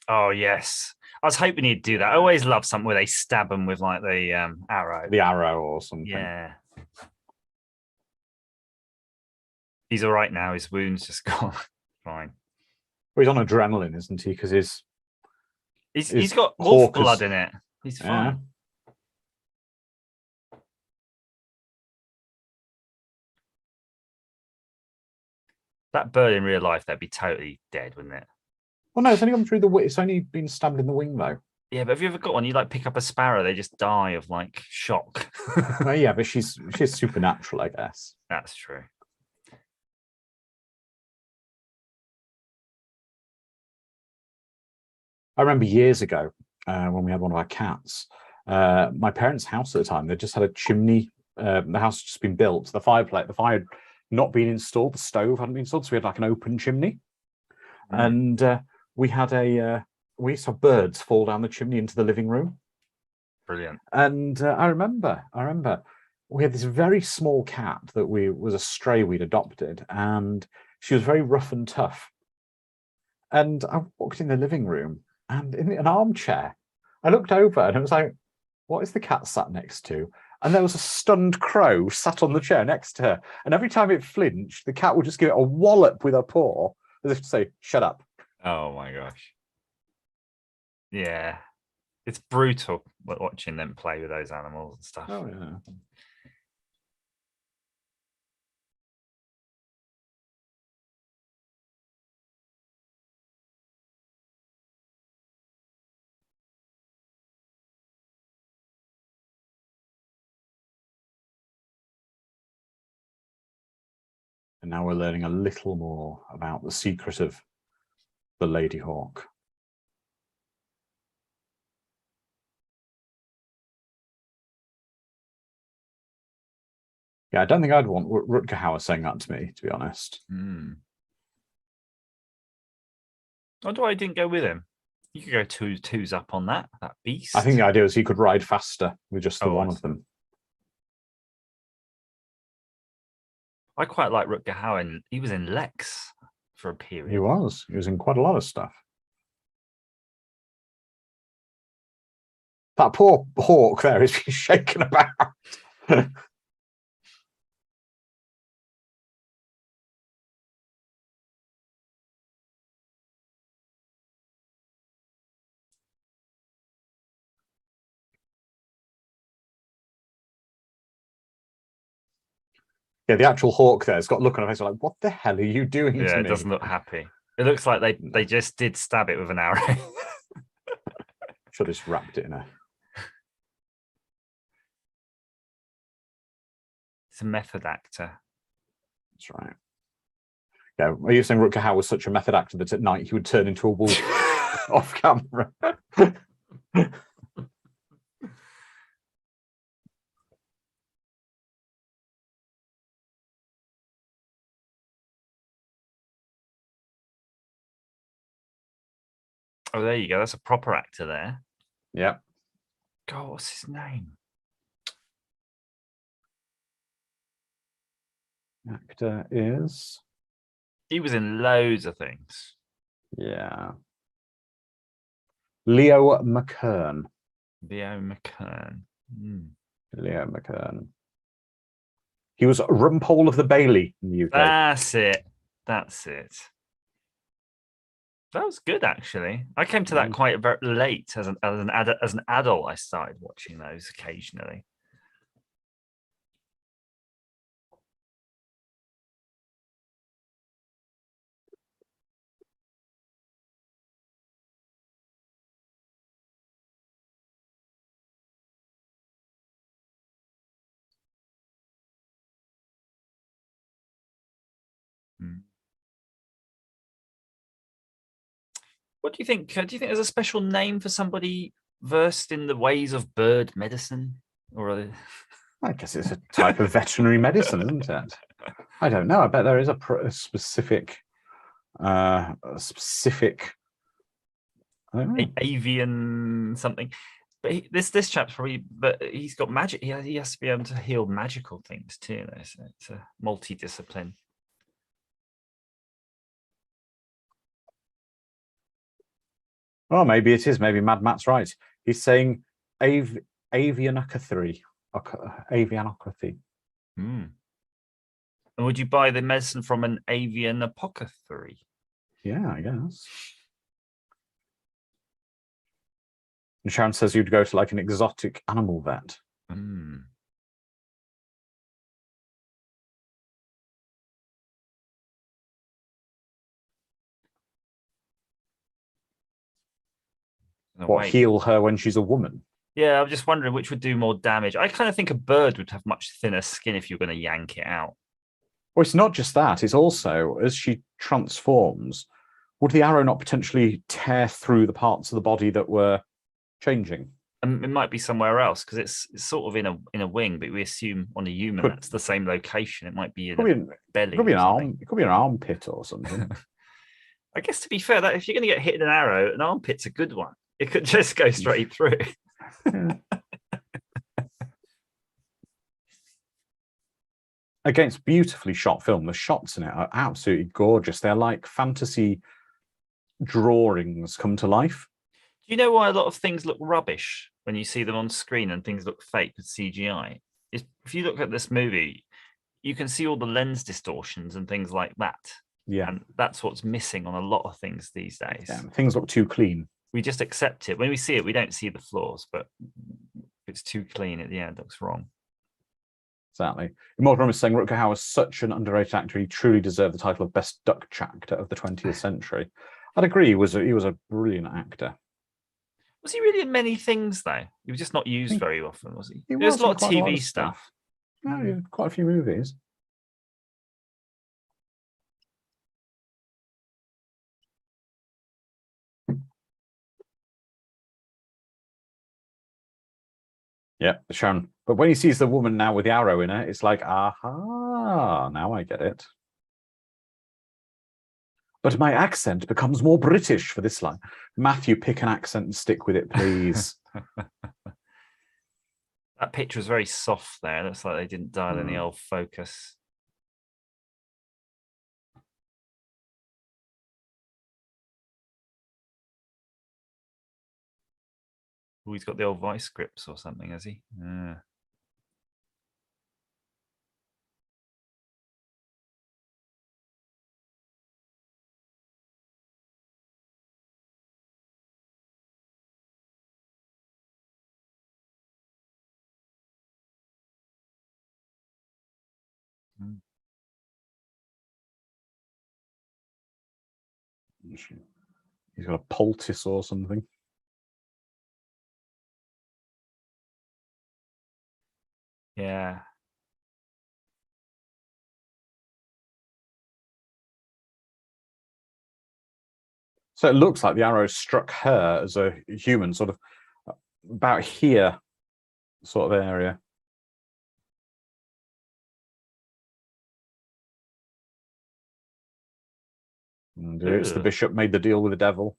Oh, yes. I was hoping he'd do that. I always love something where they stab him with like the arrow. The arrow or something. Yeah. He's all right now. His wound's just gone. Fine. Well, he's on adrenaline, isn't he? Because he's got wolf blood in it. He's fine. Yeah. That bird in real life, that'd be totally dead, wouldn't it? Well, no, it's only gone through the wing. It's only been stabbed in the wing, though. Yeah, but have you ever got one? You like pick up a sparrow, they just die of like shock. Well, yeah, but she's supernatural, I guess. That's true. I remember years ago when we had one of our cats. My parents' house at the time, they just had a chimney. The house had just been built. The fire had not been installed. The stove hadn't been installed, so we had like an open chimney, and we used to have birds fall down the chimney into the living room. Brilliant. And I remember we had this very small cat that was a stray we'd adopted, and she was very rough and tough. And I walked in the living room, and in an armchair, I looked over and I was like, what is the cat sat next to? and there was a stunned crow sat on the chair next to her. And every time it flinched, the cat would just give it a wallop with her paw, as if to say, "Shut up." Oh my gosh. Yeah. It's brutal watching them play with those animals and stuff. Oh yeah. And now we're learning a little more about the secret of the Ladyhawke. Yeah, I don't think I'd want Rutger Hauer saying that to me, to be honest. I wonder why I didn't go with him. You could go twos up on that beast. I think the idea is he could ride faster with just the one of them. I quite like Rutger Hauer, and he was in Lex for a period. He was in quite a lot of stuff. That poor hawk there is being shaken about. Yeah, the actual hawk there has got a look on her face like, what the hell are you doing to me? Yeah, it doesn't look happy. It looks like they just did stab it with an arrow. Should have just wrapped it in a... It's a method actor. That's right. Yeah, are you saying Rutger Hauer was such a method actor that at night he would turn into a wolf off camera? Oh, there you go. That's a proper actor there. Yeah. God, what's his name? Actor is... He was in loads of things. Yeah. Leo McKern. Leo McKern. Leo McKern. He was Rumpole of the Bailey in the UK. That's it. That's it. That was good, actually. I came to that quite very late as an adult. I started watching those occasionally. What do you think? Do you think there's a special name for somebody versed in the ways of bird medicine? Or I guess it's a type of veterinary medicine, isn't it? I don't know. I bet there is a specific, avian something. But this chap's probably, but he's got magic. He has to be able to heal magical things too. So it's a multidiscipline. Well, maybe it is. Maybe Mad Matt's right. He's saying avianopathy. Avianopathy. And would you buy the medicine from an avian apothecary? Yeah, I guess. And Sharon says you'd go to like an exotic animal vet. What, heal her when she's a woman? Yeah, I'm just wondering which would do more damage. I kind of think a bird would have much thinner skin if you're going to yank it out. Well, it's not just that. It's also, as she transforms, would the arrow not potentially tear through the parts of the body that were changing? And it might be somewhere else because it's sort of in a wing, but we assume on a human that's the same location. It might be in a belly. It could be an arm. It could be an armpit or something. I guess to be fair, that if you're going to get hit in an arrow, an armpit's a good one. It could just go straight through. Against beautifully shot film, the shots in it are absolutely gorgeous. They're like fantasy drawings come to life. Do you know why a lot of things look rubbish when you see them on screen and things look fake with CGI? if you look at this movie, you can see all the lens distortions and things like that. Yeah. And that's what's missing on a lot of things these days. Yeah, things look too clean. We just accept it. When we see it, we don't see the flaws, but if it's too clean at the end, it looks wrong. Exactly. Immortal is saying Rutger Hauer is such an underrated actor. He truly deserved the title of best Dutch actor of the 20th century. I'd agree. He was a brilliant actor. Was he really in many things, though? He was just not used very often, was he? He There's was a lot of in quite TV of stuff. No, he did quite a few movies. Yeah, Sharon. But when he sees the woman now with the arrow in her, it's like, aha, now I get it. But my accent becomes more British for this line. Matthew, pick an accent and stick with it, please. That picture is very soft there. It looks like they didn't dial in the old focus. Oh, he's got the old vice grips or something, has he? Yeah. He's got a poultice or something. Yeah. So it looks like the arrow struck her as a human, sort of about here, sort of area. And it's the bishop made the deal with the devil.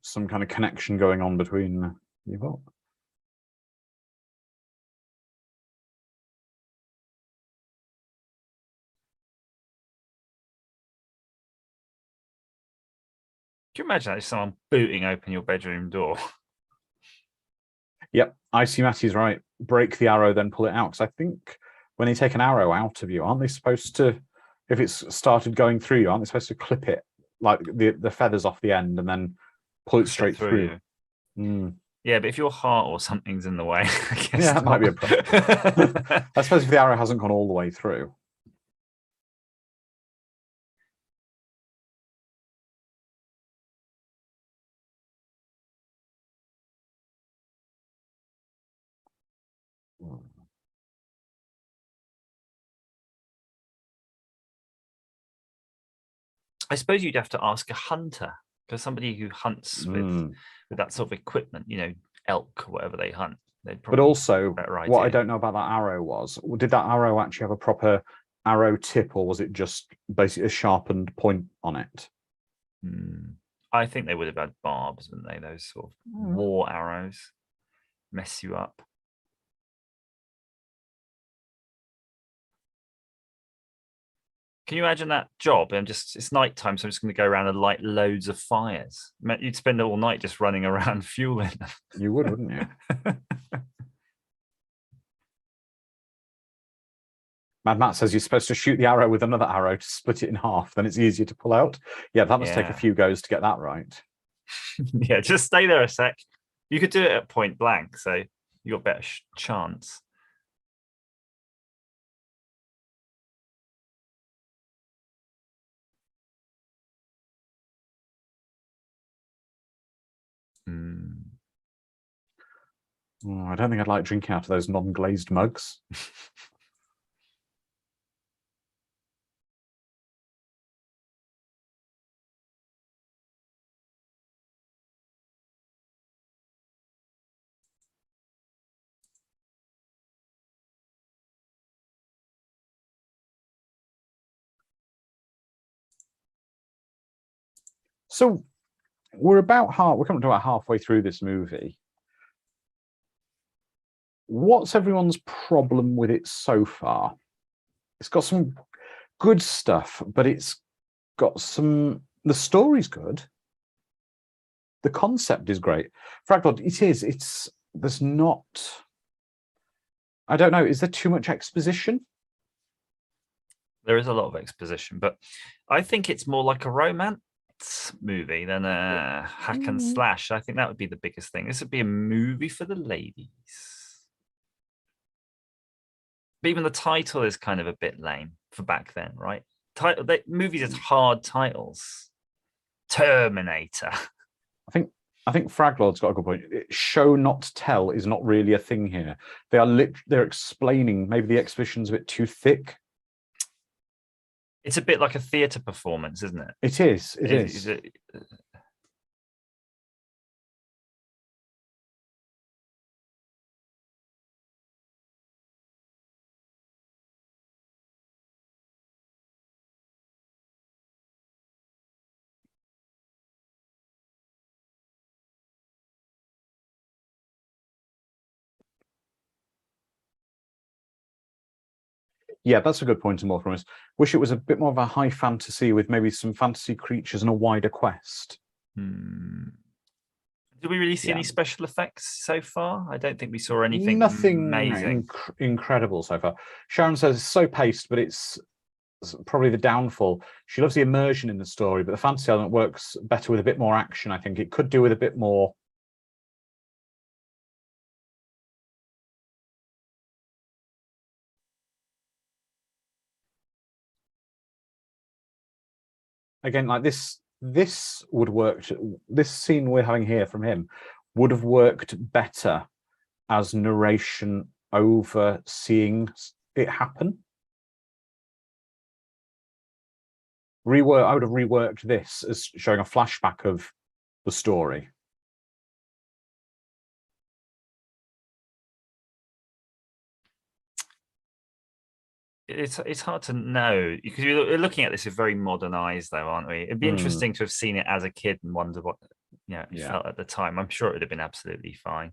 Some kind of connection going on between you both. Can you imagine that, someone booting open your bedroom door? Yep, Icy Matty's right. Break the arrow, then pull it out. Because I think when they take an arrow out of you, aren't they supposed to, if it's started going through you, aren't they supposed to clip it, like the feathers off the end, and then pull it straight through? Yeah, but if your heart or something's in the way, I guess yeah, that might be a problem. I suppose if the arrow hasn't gone all the way through. I suppose you'd have to ask a hunter, because somebody who hunts with that sort of equipment, you know, elk or whatever they hunt. But also, what I don't know about that arrow was, did that arrow actually have a proper arrow tip, or was it just basically a sharpened point on it? I think they would have had barbs, wouldn't they? Those sort of war arrows mess you up. Can you imagine that job? It's nighttime, so I'm just going to go around and light loads of fires. You'd spend all night just running around fueling them. You would, wouldn't you? Mad Matt says you're supposed to shoot the arrow with another arrow to split it in half, then it's easier to pull out. Yeah, that must take a few goes to get that right. Yeah, just stay there a sec. You could do it at point blank, so you got better chance. I don't think I'd like drinking out of those non-glazed mugs. So we're coming to about halfway through this movie. What's everyone's problem with it so far? It's got some good stuff, but it's got the story's good. The concept is great. Fraggled, there's not, I don't know, is there too much exposition? There is a lot of exposition, but I think it's more like a romance movie than a hack and slash. I think that would be the biggest thing. This would be a movie for the ladies. But even the title is kind of a bit lame for back then, right? Movies had hard titles. Terminator. I think Fraglord's got a good point. Show not tell is not really a thing here. They're explaining. Maybe the exposition's a bit too thick. It's a bit like a theatre performance, isn't it? It is. It is. Yeah, that's a good point to more from us. Wish it was a bit more of a high fantasy with maybe some fantasy creatures and a wider quest. Did we really see any special effects so far? I don't think we saw anything amazing. Incredible so far. Sharon says it's so paced, but it's probably the downfall. She loves the immersion in the story, but the fantasy element works better with a bit more action. I think it could do with a bit more. Again, like this would work. This scene we're having here from him would have worked better as narration over seeing it happen. I would have reworked this as showing a flashback of the story. It's hard to know because we're looking at this as very modernized, though, aren't we? It'd be interesting to have seen it as a kid and wonder what it felt at the time. I'm sure it would have been absolutely fine.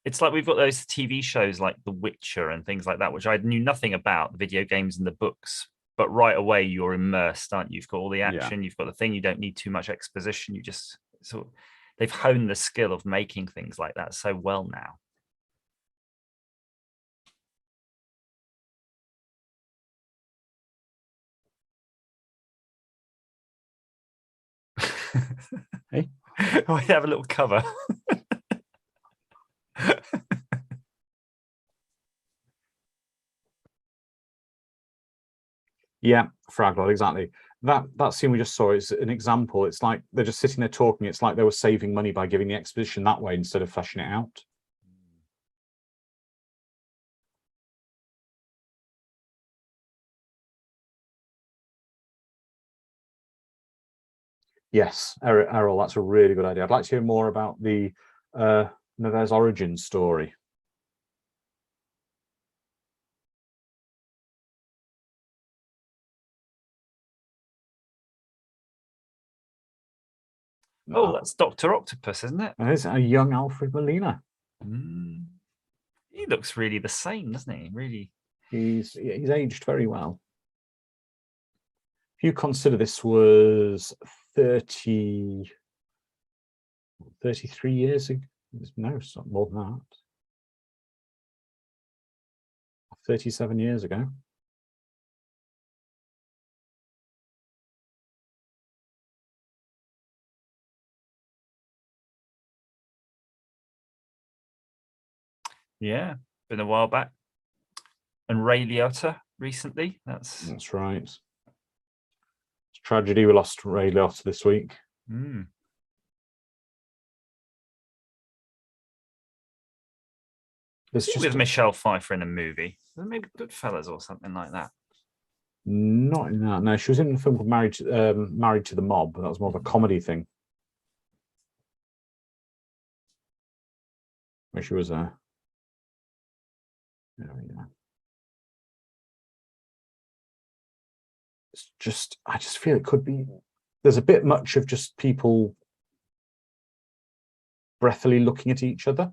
It's like we've got those TV shows like The Witcher and things like that, which I knew nothing about, the video games and the books, but right away you're immersed, aren't you? You've got all the action, you've got the thing, you don't need too much exposition. They've honed the skill of making things like that so well now. Hey, I have a little cover. Yeah, Fraglord, exactly. That scene we just saw is an example. It's like they're just sitting there talking. It's like they were saving money by giving the exposition that way instead of fleshing it out. Yes, Errol, that's a really good idea. I'd like to hear more about the Nevers origin story. Oh, that's Dr. Octopus, isn't it? That is a young Alfred Molina. He looks really the same, doesn't he? Really. He's aged very well. If you consider this was 33 years ago, no, it's not more than that. 37 years ago. Yeah, been a while back. And Ray Liotta recently. That's right. It's tragedy. We lost Ray Liotta this week. With Michelle Pfeiffer in a movie, maybe Goodfellas or something like that. Not in that. No, she was in a film called Married to the Mob, but that was more of a comedy thing. Where she was there we go. It's just, I just feel it could be. There's a bit much of just people breathily looking at each other.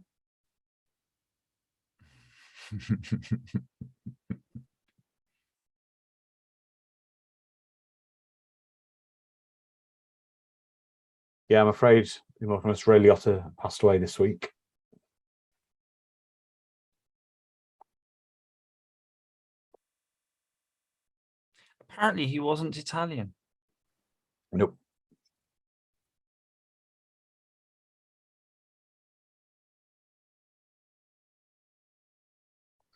Yeah, I'm afraid Miss Ray Liotta passed away this week. Apparently, he wasn't Italian. Nope.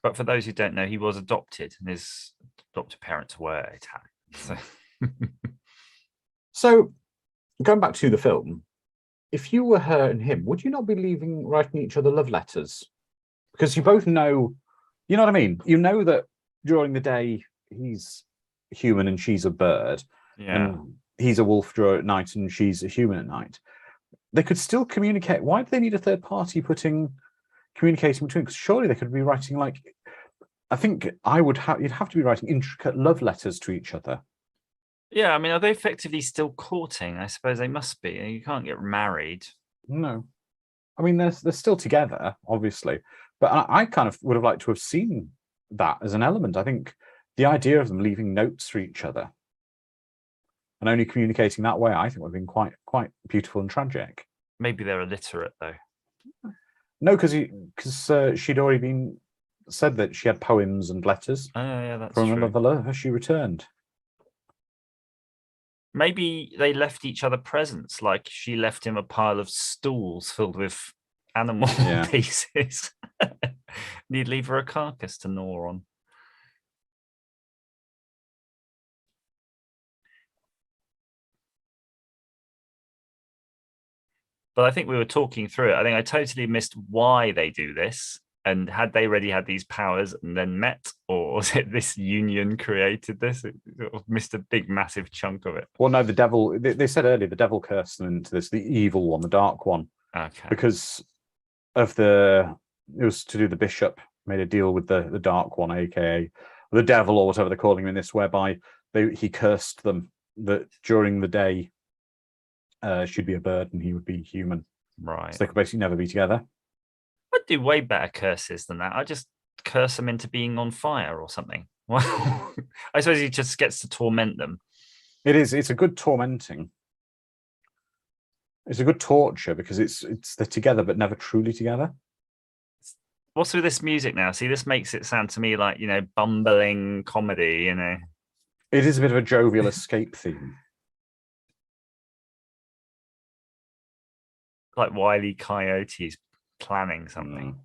But for those who don't know, he was adopted, and his adopted parents were Italian. So, going back to the film, if you were her and him, would you not be writing each other love letters? Because you both know, you know what I mean? You know that during the day he's human and she's a bird, and he's a wolf at night and she's a human at night. They could still communicate. Why do they need a third party communicating between? Because surely they could be writing, like, I think you'd have to be writing intricate love letters to each other. Yeah, I mean, are they effectively still courting? I suppose they must be. You can't get married. No. I mean, they're still together, obviously. But I kind of would have liked to have seen that as an element. I think the idea of them leaving notes for each other and only communicating that way, I think would have been quite beautiful and tragic. Maybe they're illiterate, though. No, because she'd already said that she had poems and letters. Oh, yeah, that's from true. another lover she returned. Maybe they left each other presents, like she left him a pile of stools filled with animal pieces. And he'd leave her a carcass to gnaw on. But I think we were talking through it. I think I totally missed why they do this. And had they already had these powers and then met, or was it this union created this? It sort of missed a big, massive chunk of it. Well, no, the devil, they said earlier, the devil cursed them into this, the evil one, the dark one. Okay. Because of it was to do the bishop made a deal with the dark one, aka the devil, or whatever they're calling him in this, whereby he cursed them that during the day she'd be a bird and he would be human. Right. So they could basically never be together. I'd do way better curses than that. I just curse them into being on fire or something. Well, I suppose he just gets to torment them. It's a good tormenting. It's a good torture because they're together but never truly together. What's with this music now? See, this makes it sound to me like, bumbling comedy, It is a bit of a jovial escape theme. Like Wile E. Coyote's planning something.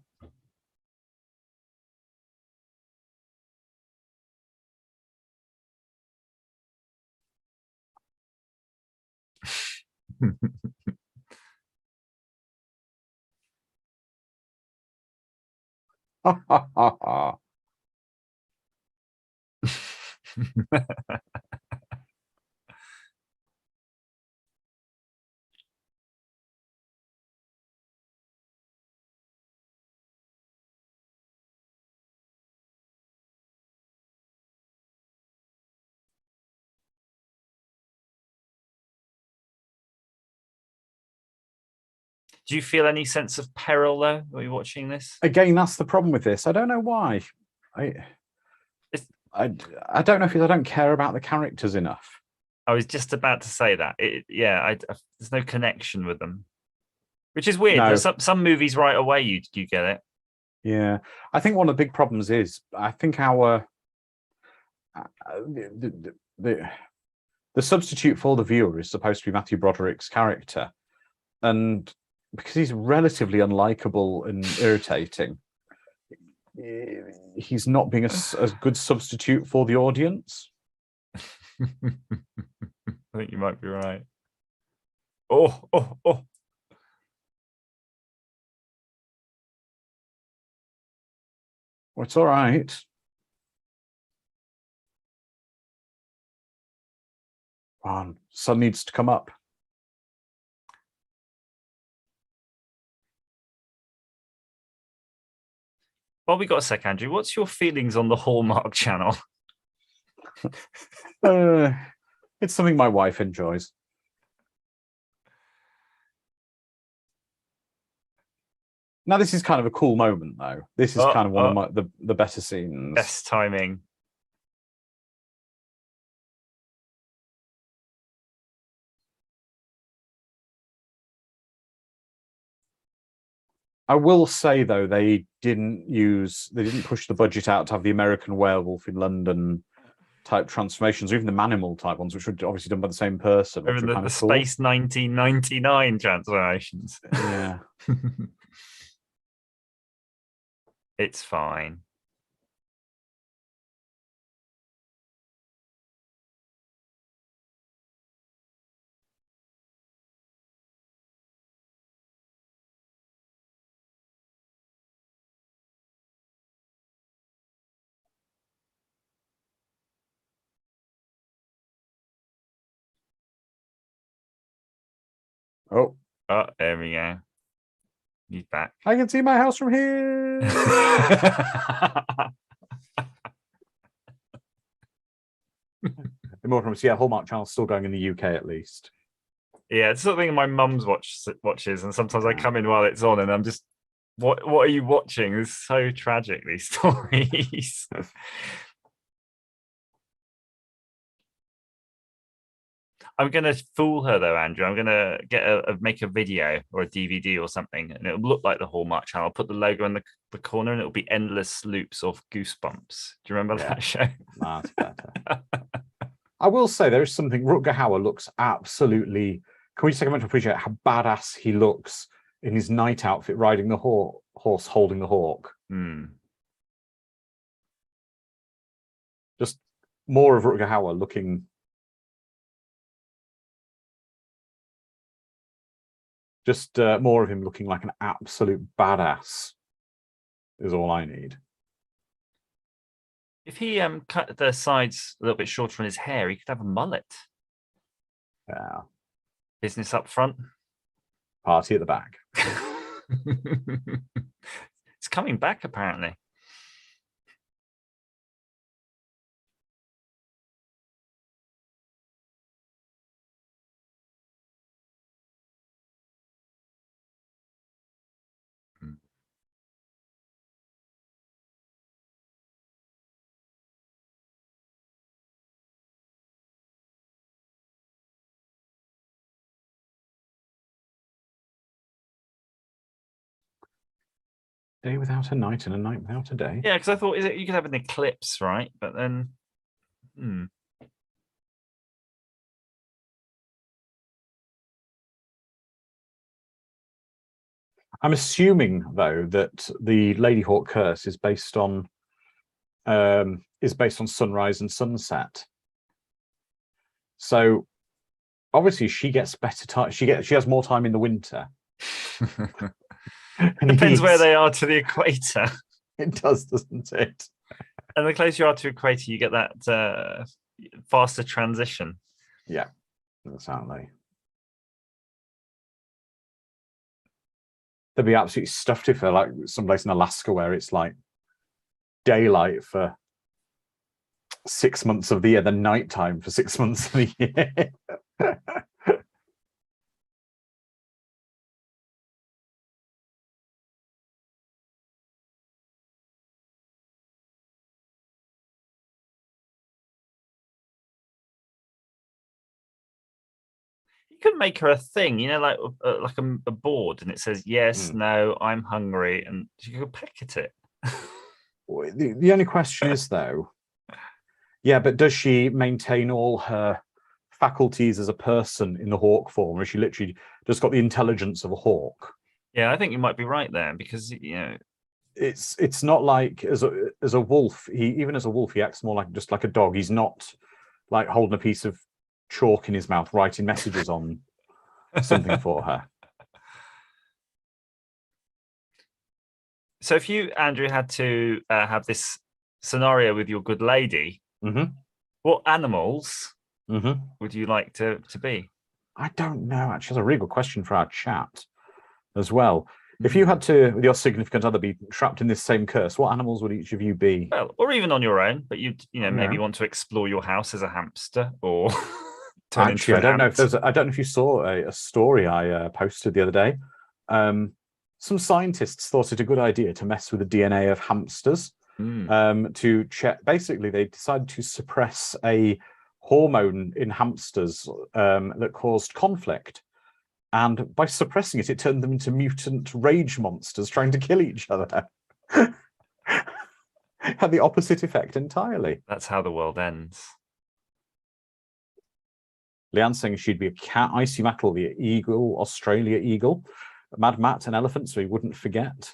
Ha ha ha ha. Do you feel any sense of peril, though, when you're watching this? Again, that's the problem with this. I don't know why. I don't know if I don't care about the characters enough. I was just about to say that. There's no connection with them, which is weird. No. There's some movies right away you get it. Yeah, I think one of the big problems is I think our the substitute for the viewer is supposed to be Matthew Broderick's character, and because he's relatively unlikable and irritating, he's not being a good substitute for the audience. I think you might be right. Oh. Well, it's all right. Sun needs to come up. Well, we got a sec, Andrew. What's your feelings on the Hallmark Channel? It's something my wife enjoys. Now, this is kind of a cool moment, though. This is kind of one of the better scenes. Best timing. I will say, though, they didn't push the budget out to have the American Werewolf in London type transformations, or even the Manimal type ones, which were obviously done by the same person. Even the Space 1999 transformations. Yeah. It's fine. Oh, there we go. He's back. I can see my house from here. Yeah, Hallmark Channel's still going in the UK at least. Yeah, it's something my mum's watches, and sometimes I come in while it's on, and I'm just, what are you watching? It's so tragic, these stories. I'm gonna fool her though, Andrew. I'm gonna make a video or a DVD or something, and it'll look like the Hallmark Channel. I'll put the logo in the corner, and it'll be endless loops of Goosebumps. Do you remember that show? That's better. I will say there is something. Rutger Hauer looks absolutely. Can we just take a moment to appreciate how badass he looks in his night outfit, riding the horse, holding the hawk? Just more of Rutger Hauer looking. Just more of him looking like an absolute badass is all I need. If he cut the sides a little bit shorter on his hair, he could have a mullet. Yeah. Business up front. Party at the back. It's coming back, apparently. Day without a night and a night without a day. Yeah, because I thought you could have an eclipse, right? But then, I'm assuming though that the Ladyhawke curse is based on sunrise and sunset. So obviously she gets better time. She has more time in the winter. Depends where they are to the equator. It does, doesn't it? And the closer you are to equator, you get that faster transition. Yeah, exactly. They'd be absolutely stuffed if they're like someplace in Alaska where it's like daylight for 6 months of the year, then nighttime for 6 months of the year. You could make her a thing, like a board, and it says yes, no, I'm hungry, and you could peck at it. The only question is though, yeah, but does she maintain all her faculties as a person in the hawk form, or is she literally just got the intelligence of a hawk? Yeah, I think you might be right there, because it's not like as a wolf. Even as a wolf, he acts more like just like a dog. He's not like holding a piece of chalk in his mouth, writing messages on something for her. So if you, Andrew, had to have this scenario with your good lady, what animals would you like to be? I don't know. Actually, that's a really good question for our chat as well. If you had to, with your significant other, be trapped in this same curse, what animals would each of you be? Well, or even on your own, but maybe want to explore your house as a hamster, or actually, I don't know if you saw a story I posted the other day. some scientists thought it a good idea to mess with the DNA of hamsters to check. Basically, they decided to suppress a hormone in hamsters that caused conflict. And by suppressing it, it turned them into mutant rage monsters trying to kill each other. Had the opposite effect entirely. That's how the world ends. Leanne saying she'd be a cat. Icy Matt will be an eagle, Australia eagle. Mad Matt, an elephant, so he wouldn't forget.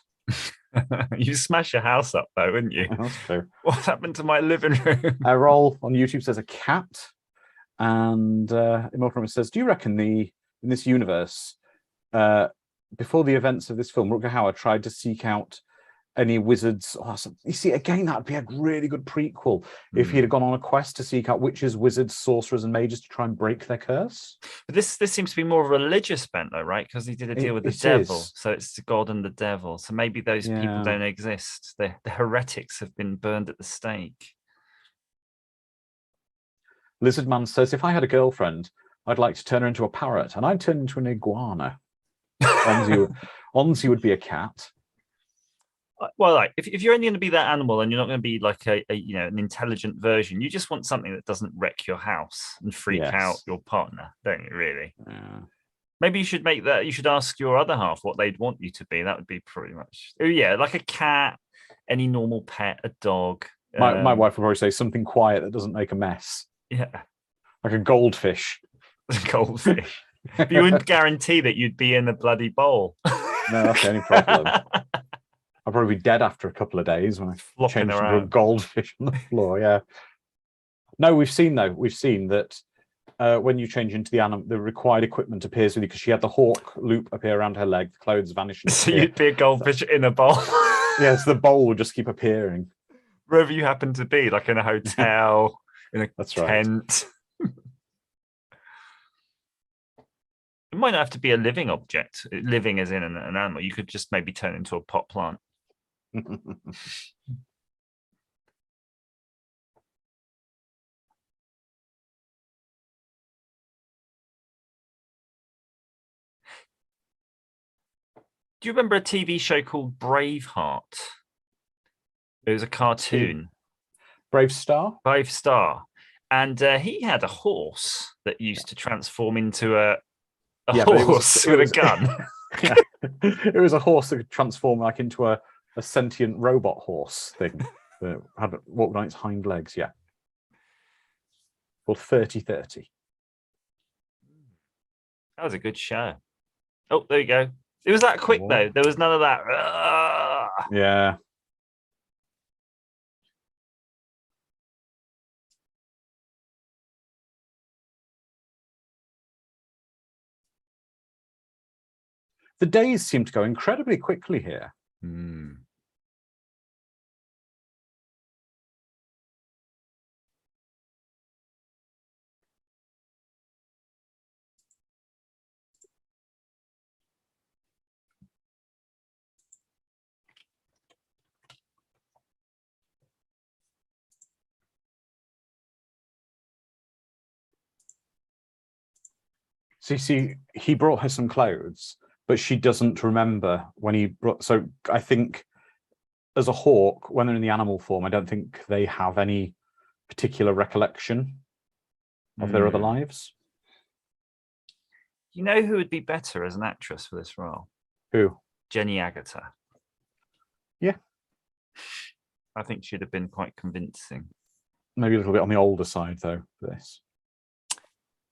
You smash your house up, though, wouldn't you? That's true. What happened to my living room? Errol on YouTube says a cat. And Immortal says, do you reckon in this universe, before the events of this film, Rutger Hauer tried to seek out any wizards? Oh, so, you see, again, that'd be a really good prequel if he'd have gone on a quest to seek out witches, wizards, sorcerers, and mages to try and break their curse. But this seems to be more religious bent, though, right? Because he did a deal with the devil, so it's the god and the devil. So maybe those people don't exist. The heretics have been burned at the stake. Lizardman says, if I had a girlfriend, I'd like to turn her into a parrot, and I'd turn into an iguana. Onzi would be a cat. Well, like if you're only going to be that animal and you're not going to be like an intelligent version, you just want something that doesn't wreck your house and freak out your partner, don't you? Really? Yeah. Maybe you should make that. You should ask your other half what they'd want you to be. That would be pretty much. Oh yeah, like a cat, any normal pet, a dog. My wife would probably say something quiet that doesn't make a mess. Yeah, like a goldfish. Goldfish. But you wouldn't guarantee that you'd be in the bloody bowl. No, that's the only problem. I'll probably be dead after a couple of days when I change into a goldfish on the floor. Yeah. No, we've seen that when you change into the animal, the required equipment appears with you because she had the hawk loop appear around her leg, the clothes vanish. So you'd be a goldfish in a bowl. Yes, the bowl would just keep appearing wherever you happen to be, like in a hotel, in a tent. Right. It might not have to be a living object, living as in an animal. You could just maybe turn into a pot plant. Do you remember a TV show called Braveheart? It was a cartoon. Brave Star? Brave Star. And he had a horse that used to transform into a horse with a gun. It was a horse that could transform like into a sentient robot horse thing that had walked on its hind legs. Yeah. Called 3030. That was a good show. Oh, there you go. It was that quick though. There was none of that. Yeah. The days seem to go incredibly quickly here. So you see, he brought her some clothes, but she doesn't remember when he brought. So I think as a hawk, when they're in the animal form, I don't think they have any particular recollection of their other lives. You know who would be better as an actress for this role? Who? Jenny Agutter. Yeah. I think she'd have been quite convincing. Maybe a little bit on the older side, though, for this.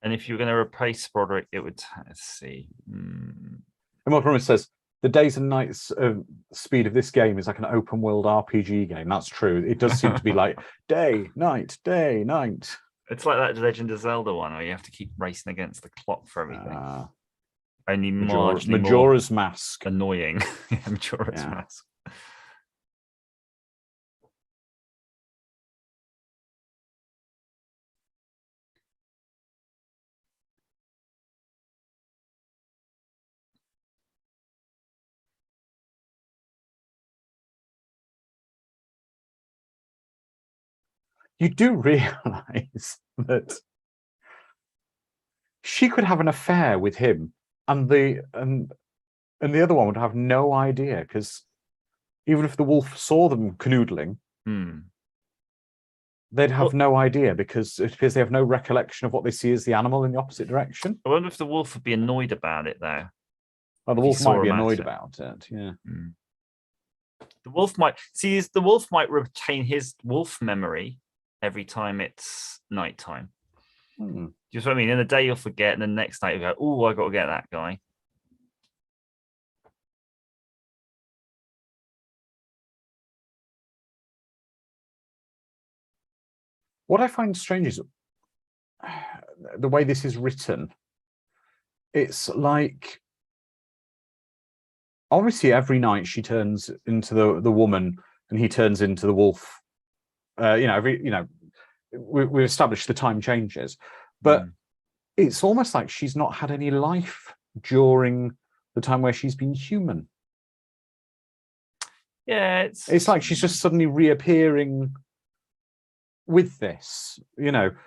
And if you were going to replace Broderick, it would, let's see. And what Promise says, the days and nights speed of this game is like an open world RPG game. That's true. It does seem to be like day, night, day, night. It's like that Legend of Zelda one where you have to keep racing against the clock for everything. Only Majora's Mask. Annoying. Majora's Mask. You do realize that she could have an affair with him, and and the other one would have no idea, because even if the wolf saw them canoodling, they'd have no idea, because it appears they have no recollection of what they see as the animal in the opposite direction. I wonder if the wolf would be annoyed about it, though. Well, the wolf might be annoyed about it, yeah. The wolf might retain his wolf memory every time it's nighttime. Just what I mean. In the day you'll forget, and the next night you go, "Oh, I got to get that guy." What I find strange is the way this is written. It's like, obviously every night she turns into the woman and he turns into the wolf. We established the time changes, but it's almost like she's not had any life during the time where she's been human. Yeah, it's like she's just suddenly reappearing with this, Ugh.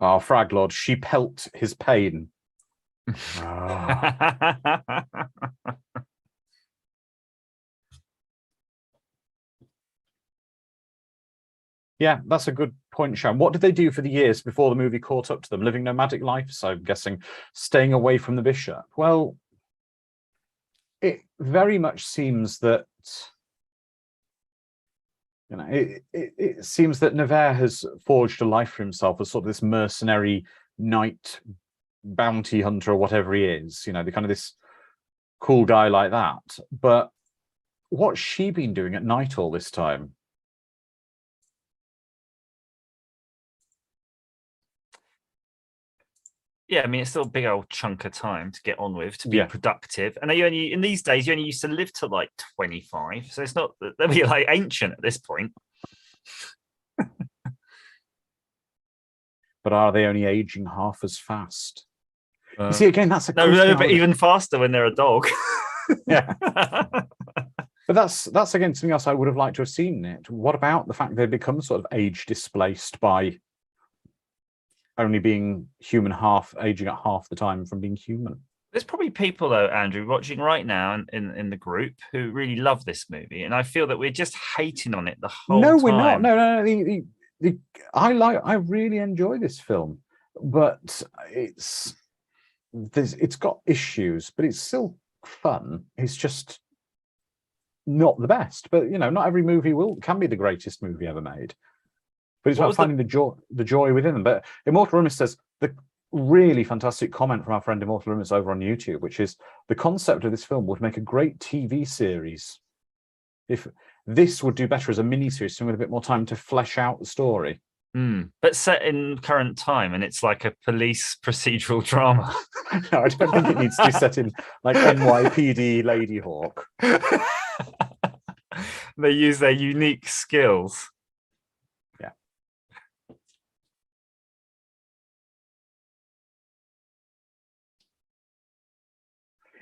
Oh, Fraglord, she pelt his pain. Yeah, that's a good point, Sharon. What did they do for the years before the movie caught up to them? Living nomadic lives, I'm guessing, staying away from the bishop. Well, it very much seems that it seems that Nevers has forged a life for himself as sort of this mercenary knight, bounty hunter, or whatever he is. The kind of this cool guy like that. But what's she been doing at night all this time? Yeah, I mean, it's still a big old chunk of time to get on with, to be productive. And in these days, you only used to live to like 25. So it's not, they'll be like ancient at this point. But are they only aging half as fast? You see, again, that's a but even faster when they're a dog. Yeah. But that's again something else I would have liked to have seen it. What about the fact they become sort of age displaced by only being human, aging at half the time from being human? There's probably people, though, Andrew, watching right now in the group who really love this movie, and I feel that we're just hating on it the whole time. No, we're not. No. I really enjoy this film, but it's got issues, but it's still fun. It's just not the best. But not every movie can be the greatest movie ever made. But it's about finding the joy within them. But Immortal Rumis says the really fantastic comment from our friend Immortal Rumis over on YouTube, which is the concept of this film would make a great TV series. If this would do better as a mini-series, so with a bit more time to flesh out the story. But set in current time, and it's like a police procedural drama. No, I don't think it needs to be set in like NYPD Ladyhawke. They use their unique skills. Yeah.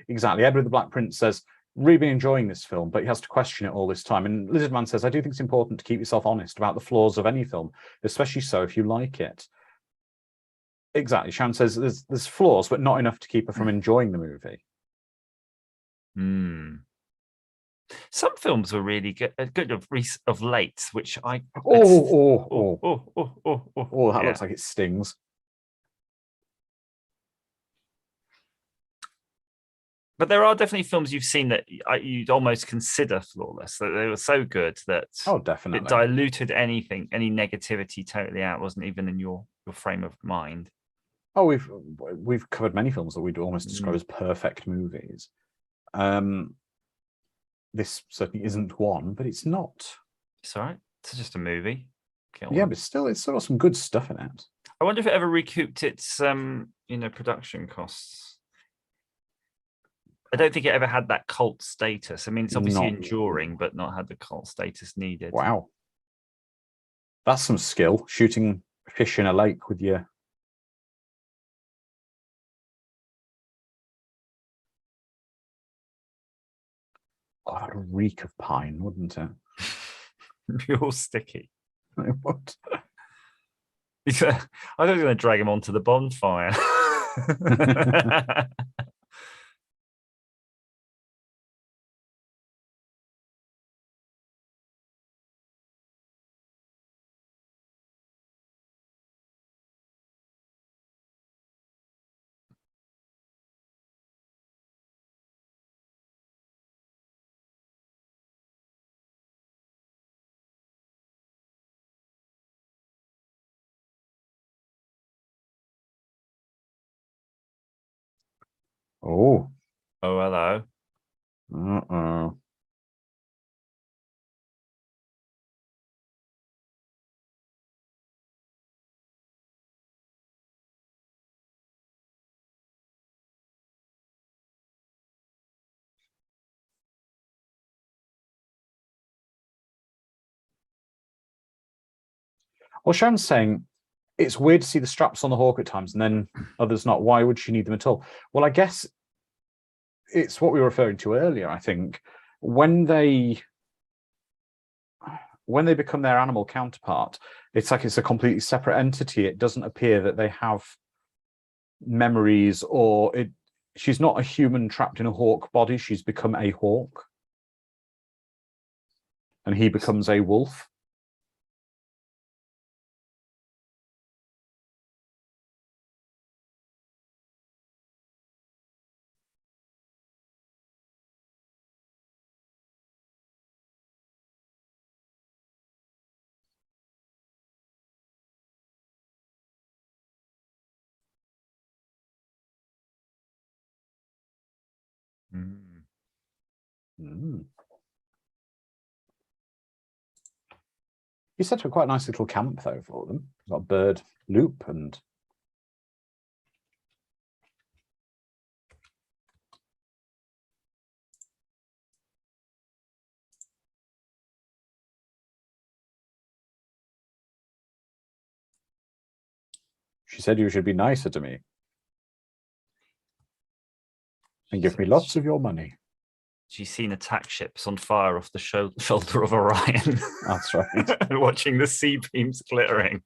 Exactly. Edward the Black Prince says, really been enjoying this film, but he has to question it all this time. And Lizardman says, I do think it's important to keep yourself honest about the flaws of any film, especially so if you like it. Exactly. Sharon says there's flaws, but not enough to keep her from enjoying the movie. Some films were really good of late, which I... that looks like it stings. But there are definitely films you've seen that you'd almost consider flawless. That they were so good that definitely it diluted any negativity totally out. It wasn't even in your frame of mind. Oh, we've covered many films that we'd almost describe as perfect movies. This certainly isn't one, but it's not. It's all right. It's just a movie. Yeah, but still, it's still got some good stuff in it. I wonder if it ever recouped its production costs. I don't think it ever had that cult status. I mean, it's obviously enduring, but not had the cult status needed. Wow. That's some skill, shooting fish in a lake with your... God, that'd reek of pine, wouldn't it? It'd be all sticky. It would. I thought I was going to drag him onto the bonfire. Oh. Oh, hello. Uh-oh. Well, Sharon's saying it's weird to see the straps on the Hawk at times and then others not. Why would she need them at all? Well, I guess it's what we were referring to earlier, I think. When they become their animal counterpart, it's like it's a completely separate entity. It doesn't appear that they have memories, or she's not a human trapped in a hawk body. She's become a hawk. And he becomes a wolf. Mm. Mm. You set up a quite nice little camp, though, for them. You've got a bird loop and... She said you should be nicer to me. And give me lots of your money. She's seen attack ships on fire off the shoulder of Orion. That's right. And watching the sea beams glittering.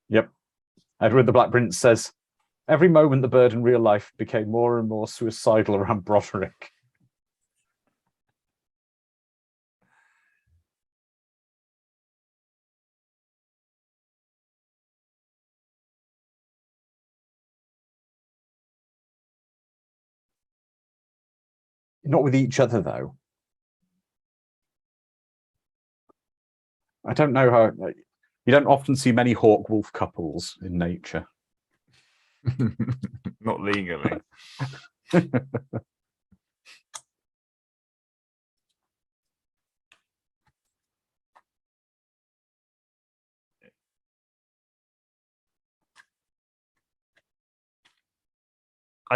Yep. Edward the Black Prince says, every moment the bird in real life became more and more suicidal around Broderick. Not with each other, though. I don't know how... You don't often see many hawk-wolf couples in nature. Not legally. I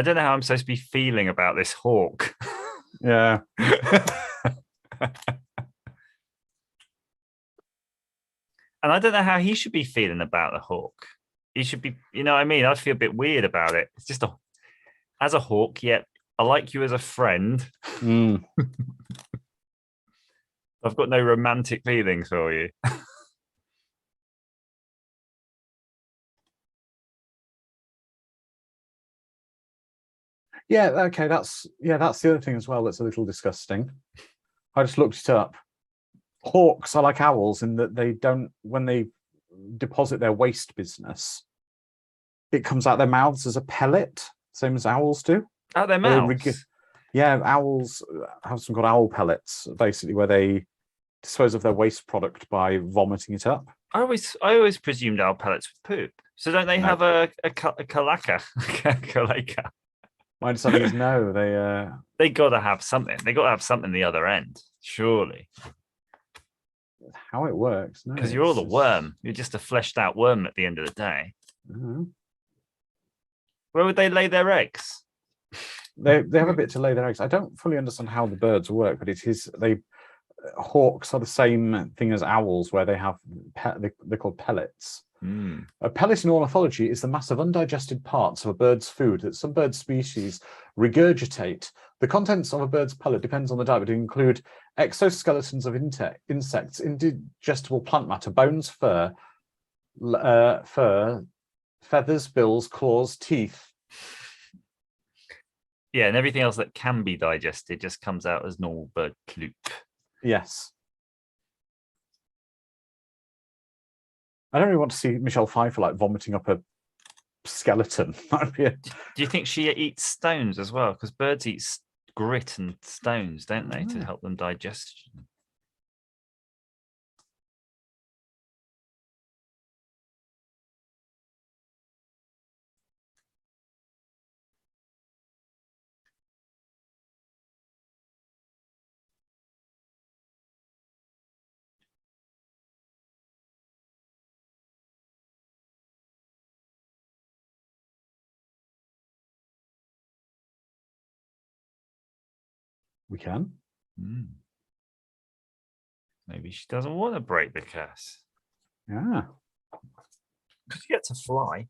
don't know how I'm supposed to be feeling about this hawk. Yeah. And I don't know how he should be feeling about the hawk. He should be, you know what I mean? I'd feel a bit weird about it. It's just as a hawk, yeah, I like you as a friend. Mm. I've got no romantic feelings for you. Yeah, okay, that's the other thing as well that's a little disgusting. I just looked it up. Hawks are like owls in that they don't, when they deposit their waste business, it comes out their mouths as a pellet, same as owls do. Out their mouths? Yeah, owls have some called owl pellets, basically, where they dispose of their waste product by vomiting it up. I always presumed owl pellets would poop. So don't they No. have a kalaka? Kalaka. My understanding is no. They got to have something. They got to have something the other end, surely. How it works? No, Because you're all the worm. You're just a fleshed out worm at the end of the day. Where would they lay their eggs? They have a bit to lay their eggs. I don't fully understand how the birds work, but hawks are the same thing as owls, where they have they're called pellets. A pellet in ornithology is the mass of undigested parts of a bird's food that some bird species regurgitate. The contents of a bird's pellet depends on the diet, but include exoskeletons of insects, indigestible plant matter, bones, fur, feathers, bills, claws, teeth. Yeah, and everything else that can be digested just comes out as normal bird poop. Yes. I don't really want to see Michelle Pfeiffer like vomiting up a skeleton. Do you think she eats stones as well? Because birds eat grit and stones, don't they, to help them digest? We can. Maybe she doesn't want to break the curse. Yeah. Because you get to fly.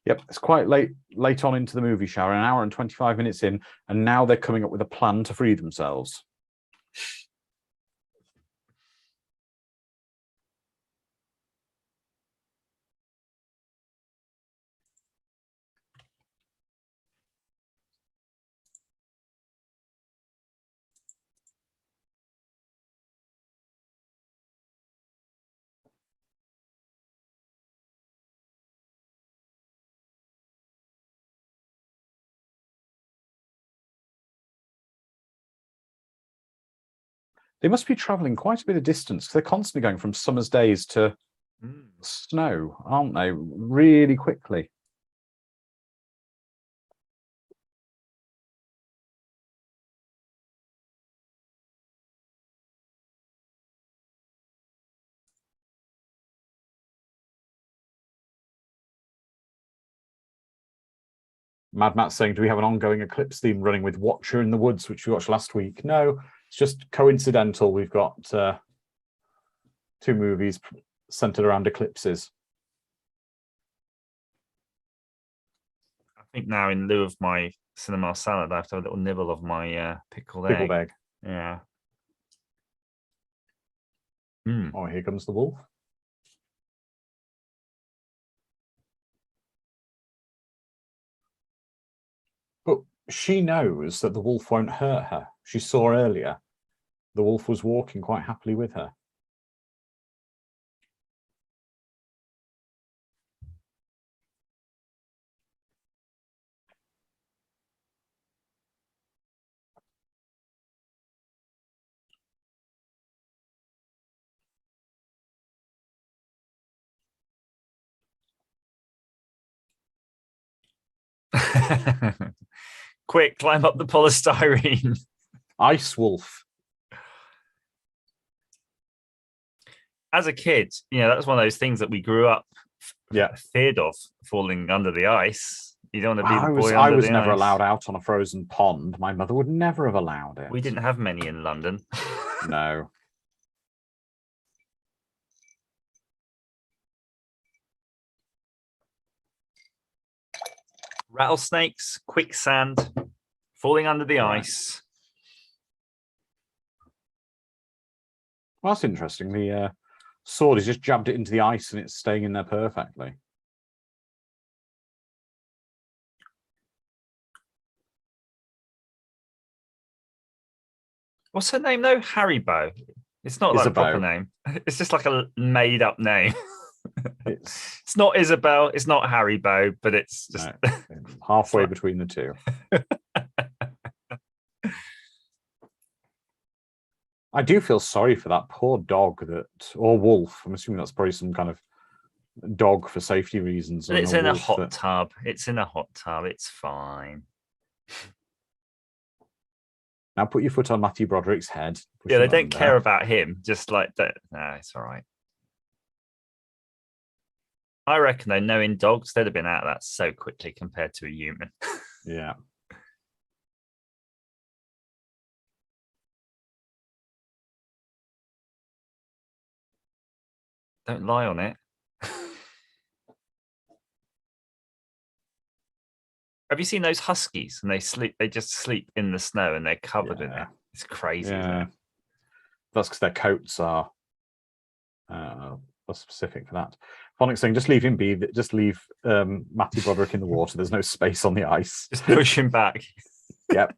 Yep, it's quite late on into the movie, shower, an hour and 25 minutes in, and now they're coming up with a plan to free themselves. They must be traveling quite a bit of distance. They're constantly going from summer's days to snow, aren't they? Really quickly. Mad Matt's saying, do we have an ongoing Eclipse theme running with Watcher in the Woods, which we watched last week? No, it's just coincidental. We've got 2 movies centered around eclipses. I think now, in lieu of my cinema salad, I have to have a little nibble of my pickled egg. Yeah. Oh, here comes the wolf. But she knows that the wolf won't hurt her. She saw earlier the wolf was walking quite happily with her. Quick, climb up the polystyrene. Ice wolf. As a kid, that was one of those things that we grew up feared of, falling under the ice. You don't want to be the boy under the ice. I was never allowed out on a frozen pond. My mother would never have allowed it. We didn't have many in London. No. Rattlesnakes, quicksand, falling under the ice. Well, that's interesting. The sword has just jabbed it into the ice and it's staying in there perfectly. What's her name though? Haribo. It's not like a proper name. It's just like a made up name. It's not Isabel, it's not Haribo, but it's just halfway between the two. I do feel sorry for that poor dog or wolf. I'm assuming that's probably some kind of dog for safety reasons. And And it's in a wolf hot tub. It's in a hot tub. It's fine. Now put your foot on Matthew Broderick's head. Yeah, they don't care about him. Just like that. No, it's all right. I reckon, though, knowing dogs, they'd have been out of that so quickly compared to a human. Yeah. Don't lie on it. Have you seen those huskies? And they just sleep in the snow and they're covered in it. It's crazy, isn't it? That's because their coats are specific for that. Phonics saying, just leave him be. Just leave Matthew Broderick in the water. There's no space on the ice. Just push him back. Yep.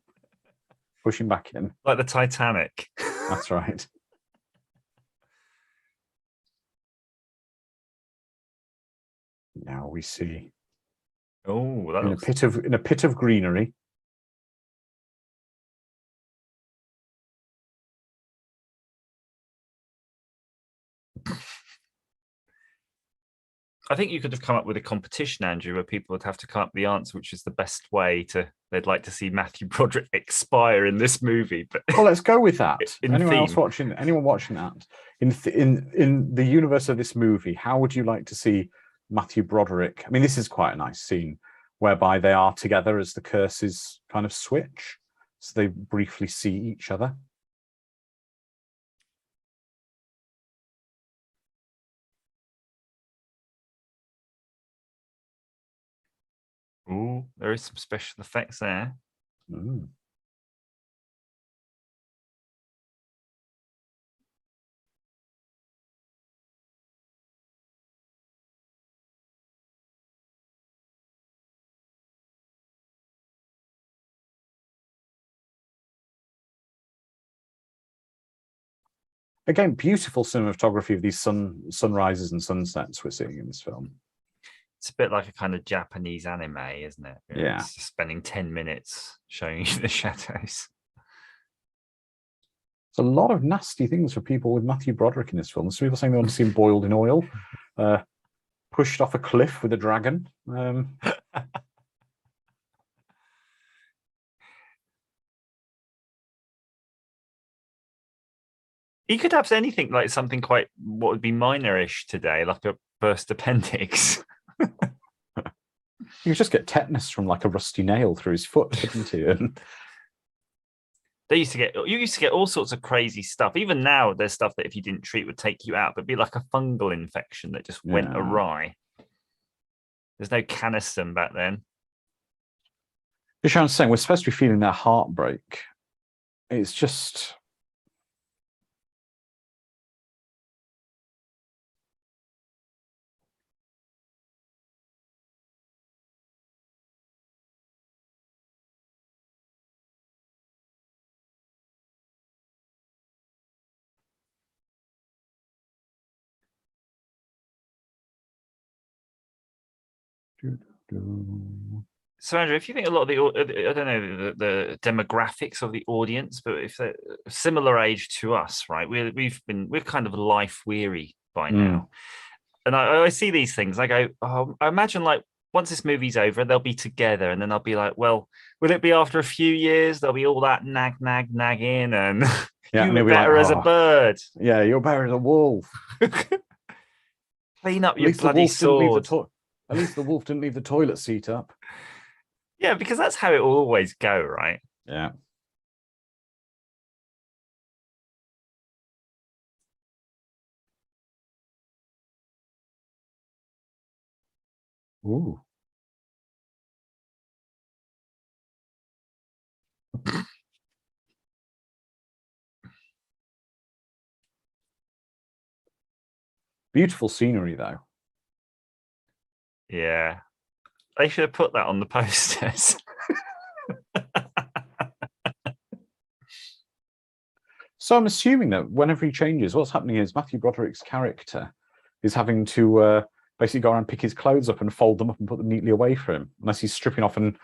Push him back in. Like the Titanic. That's right. Now we see. Oh, that in a pit of greenery. I think you could have come up with a competition, Andrew, where people would have to come up with the answer, which is the best way they'd like to see Matthew Broderick expire in this movie. But well, let's go with that. Anyone watching that in the universe of this movie, how would you like to see Matthew Broderick? I mean, this is quite a nice scene whereby they are together as the curses kind of switch, so they briefly see each other. Ooh, there is some special effects there. Mm. Again, beautiful cinematography of these sunrises and sunsets we're seeing in this film. It's a bit like a kind of Japanese anime, isn't it? Yeah. It's just spending 10 minutes showing you the shadows. There's a lot of nasty things for people with Matthew Broderick in this film. There's people saying they want to see him boiled in oil, pushed off a cliff with a dragon. He could have anything like something quite what would be minorish today, like a burst appendix. You could just get tetanus from like a rusty nail through his foot, couldn't he? And you used to get all sorts of crazy stuff. Even now, there's stuff that if you didn't treat would take you out, but be like a fungal infection that just went awry. There's no caniston back then. Sharon's saying we're supposed to be feeling their heartbreak. It's just. So Andrew, if you think a lot of I don't know the demographics of the audience, but if they're similar age to us, right? We're kind of life weary by now, and I see these things. I go, oh, I imagine like once this movie's over, they'll be together, and then I'll be like, well, will it be after a few years? There'll be all that nagging, and you're better as a bird. Yeah, you're better as a wolf. Clean up your bloody sword. At least the wolf didn't leave the toilet seat up. Yeah, because that's how it will always go, right? Yeah. Ooh. Beautiful scenery, though. Yeah. They should have put that on the posters. So I'm assuming that whenever he changes, what's happening is Matthew Broderick's character is having to basically go around and pick his clothes up and fold them up and put them neatly away for him, unless he's stripping off and...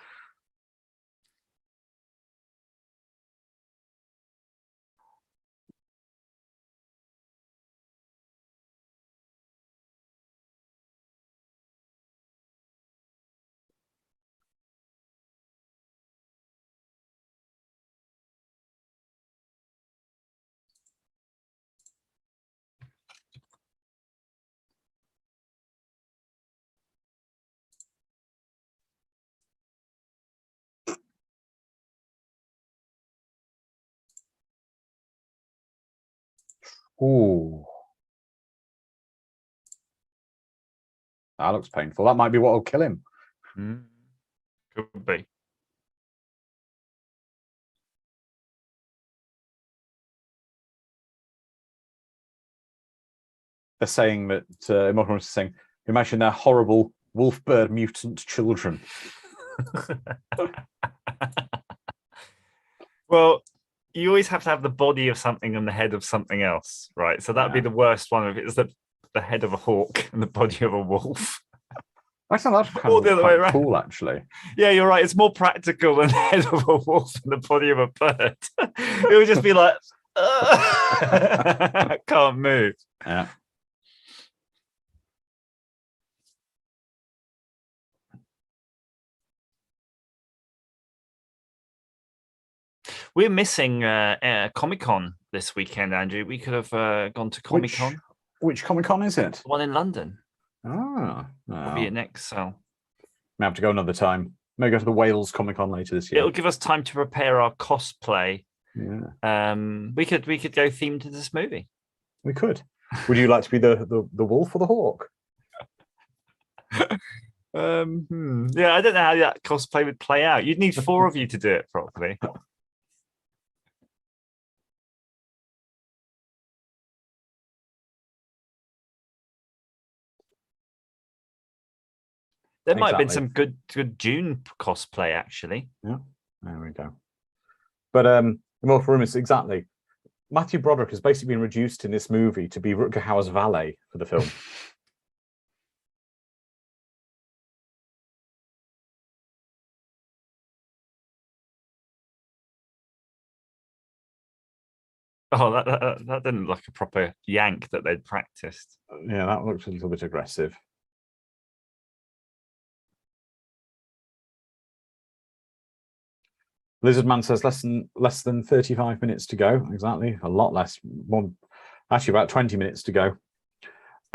Ooh, that looks painful. That might be what will kill him. Could be. They're saying that Immortal is saying, imagine their horrible wolf bird mutant children. Well, you always have to have the body of something and the head of something else, right? So that'd be the worst one if it's the head of a hawk and the body of a wolf. Actually, that's kind of quite cool, actually. Yeah, you're right. It's more practical than the head of a wolf and the body of a bird. It would just be like, I can't move. Yeah. We're missing Comic-Con this weekend, Andrew. We could have gone to Comic-Con. Which Comic-Con is it? The one in London. Oh. Will be at next, so. May have to go another time. Maybe go to the Wales Comic-Con later this year. It'll give us time to prepare our cosplay. Yeah. We could go themed to this movie. We could. Would you like to be the wolf or the hawk? Yeah, I don't know how that cosplay would play out. You'd need 4 of you to do it properly. There might have been some good June cosplay, actually. Yeah, there we go. But Immortal Rumours, exactly. Matthew Broderick has basically been reduced in this movie to be Rutger Hauer's valet for the film. Oh, that didn't look like a proper yank that they'd practiced. Yeah, that looks a little bit aggressive. Lizardman says less than 35 minutes to go. Exactly, a lot less. Actually, about 20 minutes to go.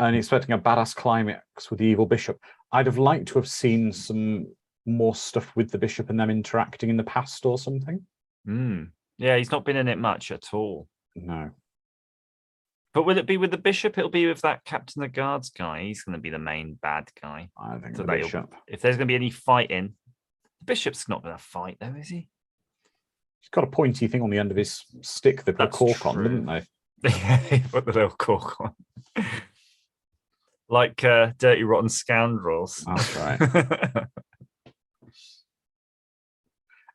And expecting a badass climax with the evil bishop. I'd have liked to have seen some more stuff with the bishop and them interacting in the past or something. Yeah, he's not been in it much at all. No. But will it be with the bishop? It'll be with that Captain of the Guards guy. He's going to be the main bad guy. I think the bishop. If there's going to be any fighting, the bishop's not going to fight, though, is he? He's got a pointy thing on the end of his stick they put a cork on, didn't they? Yeah, they put the little cork on. Like Dirty Rotten Scoundrels. That's right.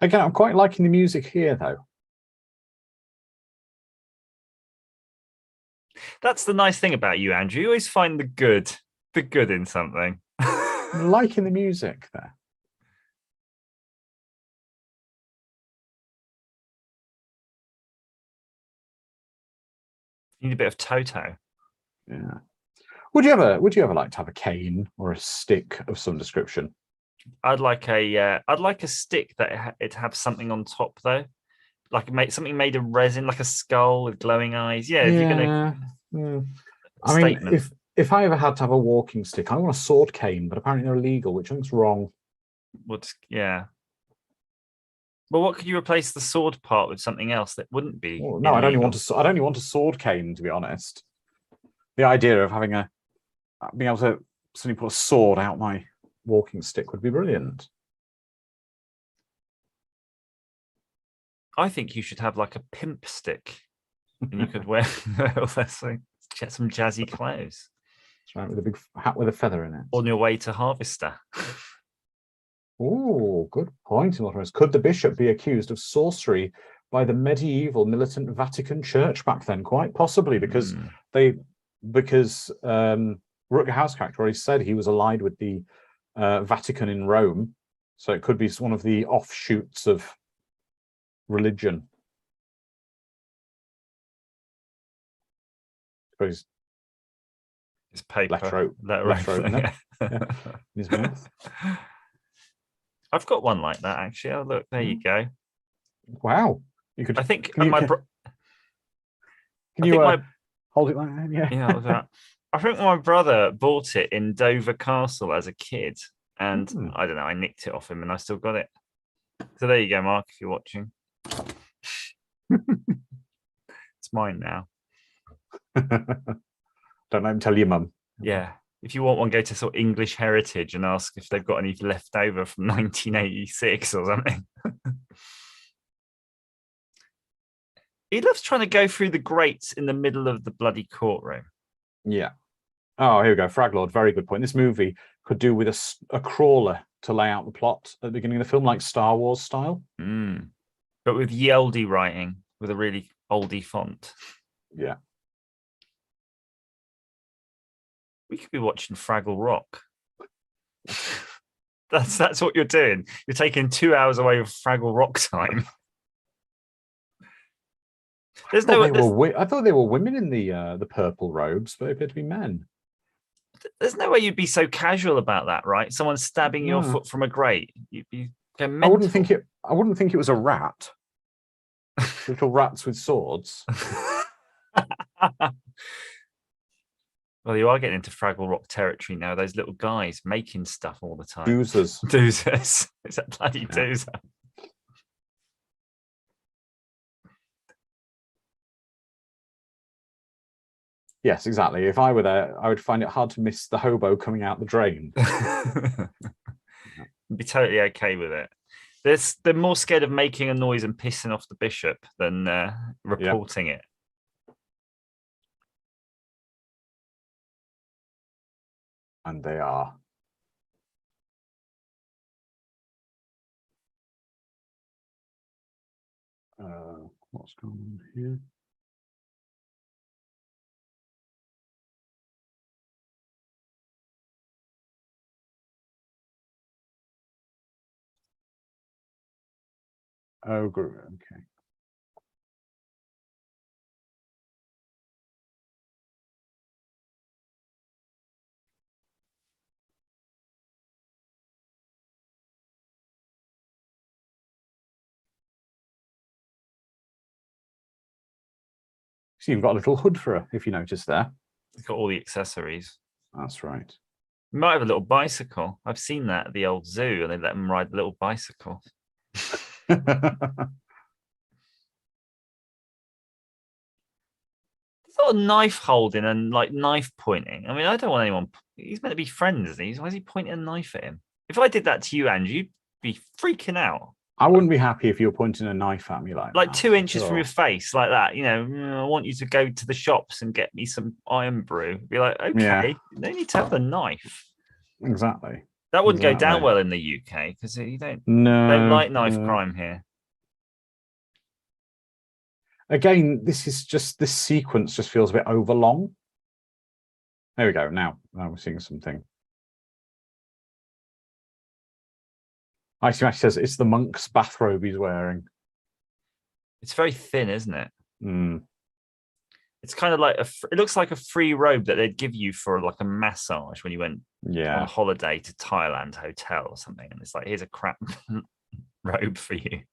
Again, I'm quite liking the music here, though. That's the nice thing about you, Andrew. You always find the good in something. I'm liking the music there. You need a bit of Toto. Yeah. Would you ever like to have a cane or a stick of some description? I'd like a stick that it have something on top though, like something made of resin, like a skull with glowing eyes. Yeah, if you're gonna. I mean, if I ever had to have a walking stick, I want a sword cane, but apparently they're illegal, which I think's wrong. Yeah. Well, what could you replace the sword part with? Something else that wouldn't be? Well, no, I'd only want a sword cane, to be honest. The idea of being able to suddenly put a sword out my walking stick would be brilliant. I think you should have like a pimp stick, and you could wear get some jazzy clothes. That's right, with a big hat with a feather in it. On your way to Harvester. Oh, good point. Could the bishop be accused of sorcery by the medieval militant Vatican Church back then? Quite possibly, because Rutger Hauer's character already said he was allied with the Vatican in Rome, so it could be one of the offshoots of religion. I suppose his paper, letter in his mouth. I've got one like that actually. Oh, look, there you go. Wow, you could. I think can my. Can you hold it like that? Yeah. Yeah. I think my brother bought it in Dover Castle as a kid, and I don't know. I nicked it off him, and I still got it. So there you go, Mark. If you're watching, it's mine now. Don't let him tell your mum. Yeah. If you want one, go to sort of English Heritage and ask if they've got any left over from 1986 or something. He loves trying to go through the grates in the middle of the bloody courtroom. Yeah. Oh, here we go. Frag Lord, very good point. This movie could do with a crawler to lay out the plot at the beginning of the film, like Star Wars style. But with Yeldy writing, with a really oldie font. Yeah. We could be watching Fraggle Rock. That's what you're doing. You're taking 2 hours away of Fraggle Rock time. I thought they were women in the purple robes, but they appear to be men. There's no way you'd be so casual about that, right? Someone stabbing your foot from a grate. You'd be I wouldn't think it was a rat. Little rats with swords. Well, you are getting into Fraggle Rock territory now. Those little guys making stuff all the time. Doozers. Doozers. It's a bloody doozer. Yes, exactly. If I were there, I would find it hard to miss the hobo coming out the drain. Be totally okay with it. They're more scared of making a noise and pissing off the bishop than reporting it. And they are. What's going on here? Oh, okay. So you've got a little hood for her, if you notice there. It's got all the accessories. That's right. You might have a little bicycle. I've seen that at the old zoo, and they let them ride the little bicycle. Sort of knife holding and like knife pointing. I mean, I don't want anyone. He's meant to be friends, isn't he? Why is he pointing a knife at him? If I did that to you, Andrew, you'd be freaking out. I wouldn't be happy if you were pointing a knife at me like that. 2 inches from sure. your face, like that. You know, I want you to go to the shops and get me some iron brew. Be like, okay, you don't need to have the knife. Exactly. That wouldn't go down well in the UK because you don't like knife crime here. Again, this sequence just feels a bit overlong. There we go. Now we're seeing something. I see. She says it's the monk's bathrobe he's wearing. It's very thin, isn't it? Mm. It's kind of like it looks like a free robe that they'd give you for like a massage when you went on a holiday to Thailand hotel or something. And it's like, here's a crap robe for you.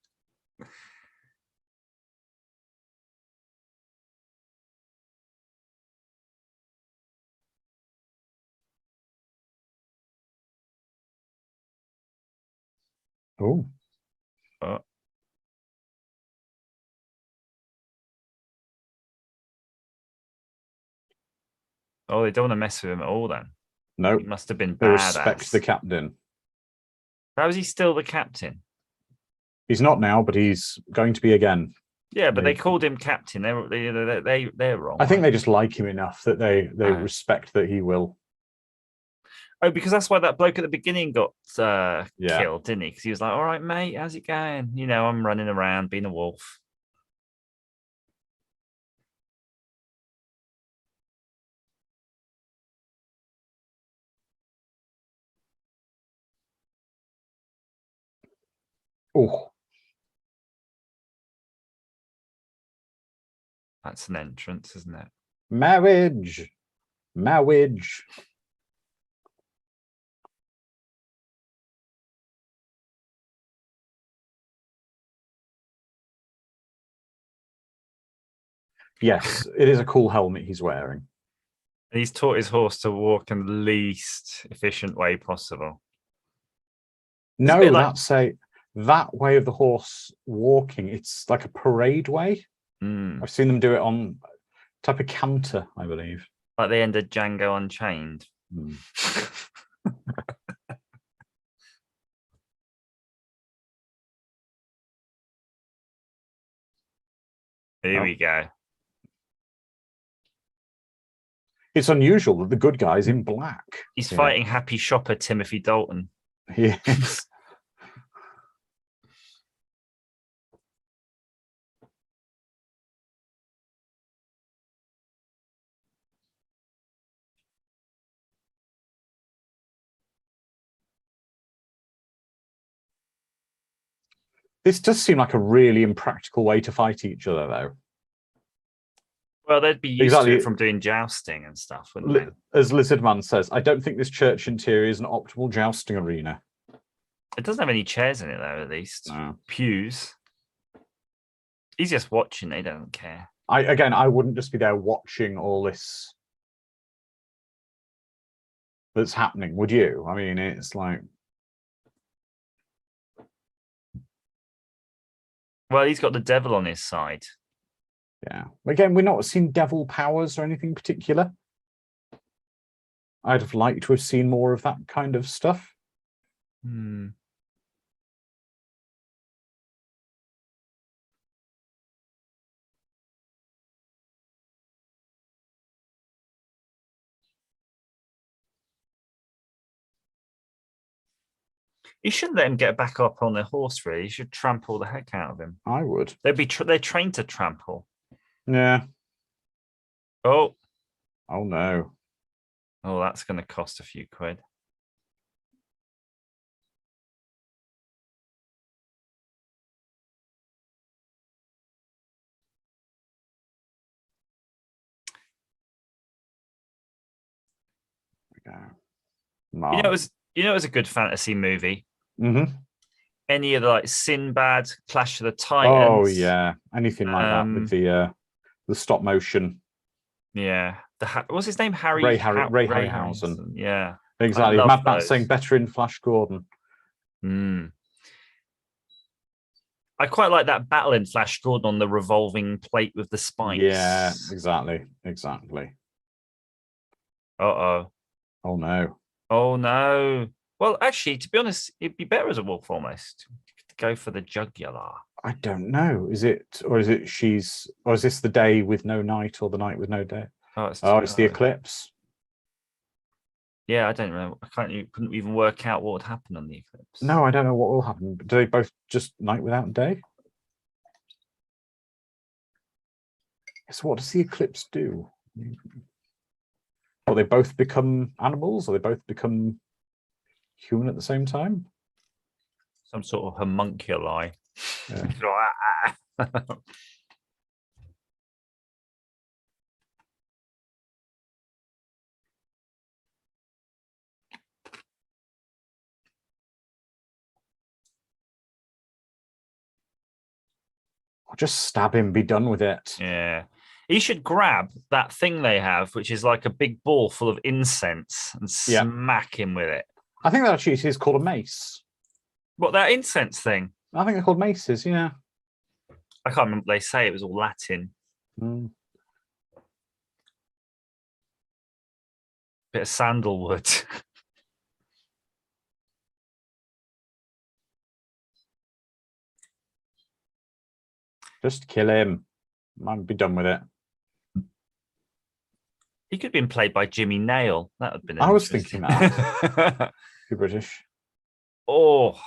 Oh. Oh, they don't want to mess with him at all then. No. Nope. He must have been badass. They respect the captain. How is he still the captain? He's not now, but he's going to be again. Yeah, but they called him captain. They're wrong. I think they just like him enough that they respect that he will. Oh, because that's why that bloke at the beginning got killed, didn't he? Because he was like, all right, mate, how's it going? You know, I'm running around being a wolf. Oh. That's an entrance, isn't it? Marriage. Marriage. Yes, it is a cool helmet he's wearing. And he's taught his horse to walk in the least efficient way possible. No, that way of the horse walking, it's like a parade way. Mm. I've seen them do it on type of canter, I believe. Like the end of Django Unchained. Hmm. Here we go. It's unusual that the good guy's in black. He's fighting happy shopper Timothy Dalton. Yes. This does seem like a really impractical way to fight each other, though. Well, they'd be used to it from doing jousting and stuff, wouldn't they? As Lizardman says, I don't think this church interior is an optimal jousting arena. It doesn't have any chairs in it, though, at least. No. Pews. He's just watching. They don't care. I wouldn't just be there watching all this that's happening, would you? I mean, it's like... Well, he's got the devil on his side. Yeah. Again, we're not seeing devil powers or anything particular. I'd have liked to have seen more of that kind of stuff. Hmm. You shouldn't let him get back up on their horse, really. You should trample the heck out of him. I would. They're trained to trample. Yeah. Oh. Oh, no. Oh, that's going to cost a few quid. There we go. You know, it was a good fantasy movie. Mm-hmm. Any of the like Sinbad, Clash of the Titans. Oh yeah, anything like that with the stop motion. Yeah, what's his name? Ray Harryhausen. Yeah, exactly. Mad Max saying better in Flash Gordon. I quite like that battle in Flash Gordon on the revolving plate with the spikes. Yeah, exactly. Uh-oh. Oh no. Oh no. Well, actually, to be honest, it'd be better as a wolf almost to go for the jugular. I don't know. Is it this the day with no night or the night with no day? Oh, it's the eclipse. Yeah, I don't know. Couldn't even work out what would happen on the eclipse. No, I don't know what will happen. Do they both just night without day? So what does the eclipse do? Or they both become animals, or they both become human at the same time? Some sort of homunculi. Yeah. Or just stab him, be done with it. Yeah. He should grab that thing they have, which is like a big ball full of incense, and smack him with it. I think that actually is called a mace. What, that incense thing? I think they're called maces, yeah. I can't remember what they say. It was all Latin. Bit of sandalwood. Just kill him. Might be done with it. He could have been played by Jimmy Nail. That would have been. I was thinking that. You're British. Oh.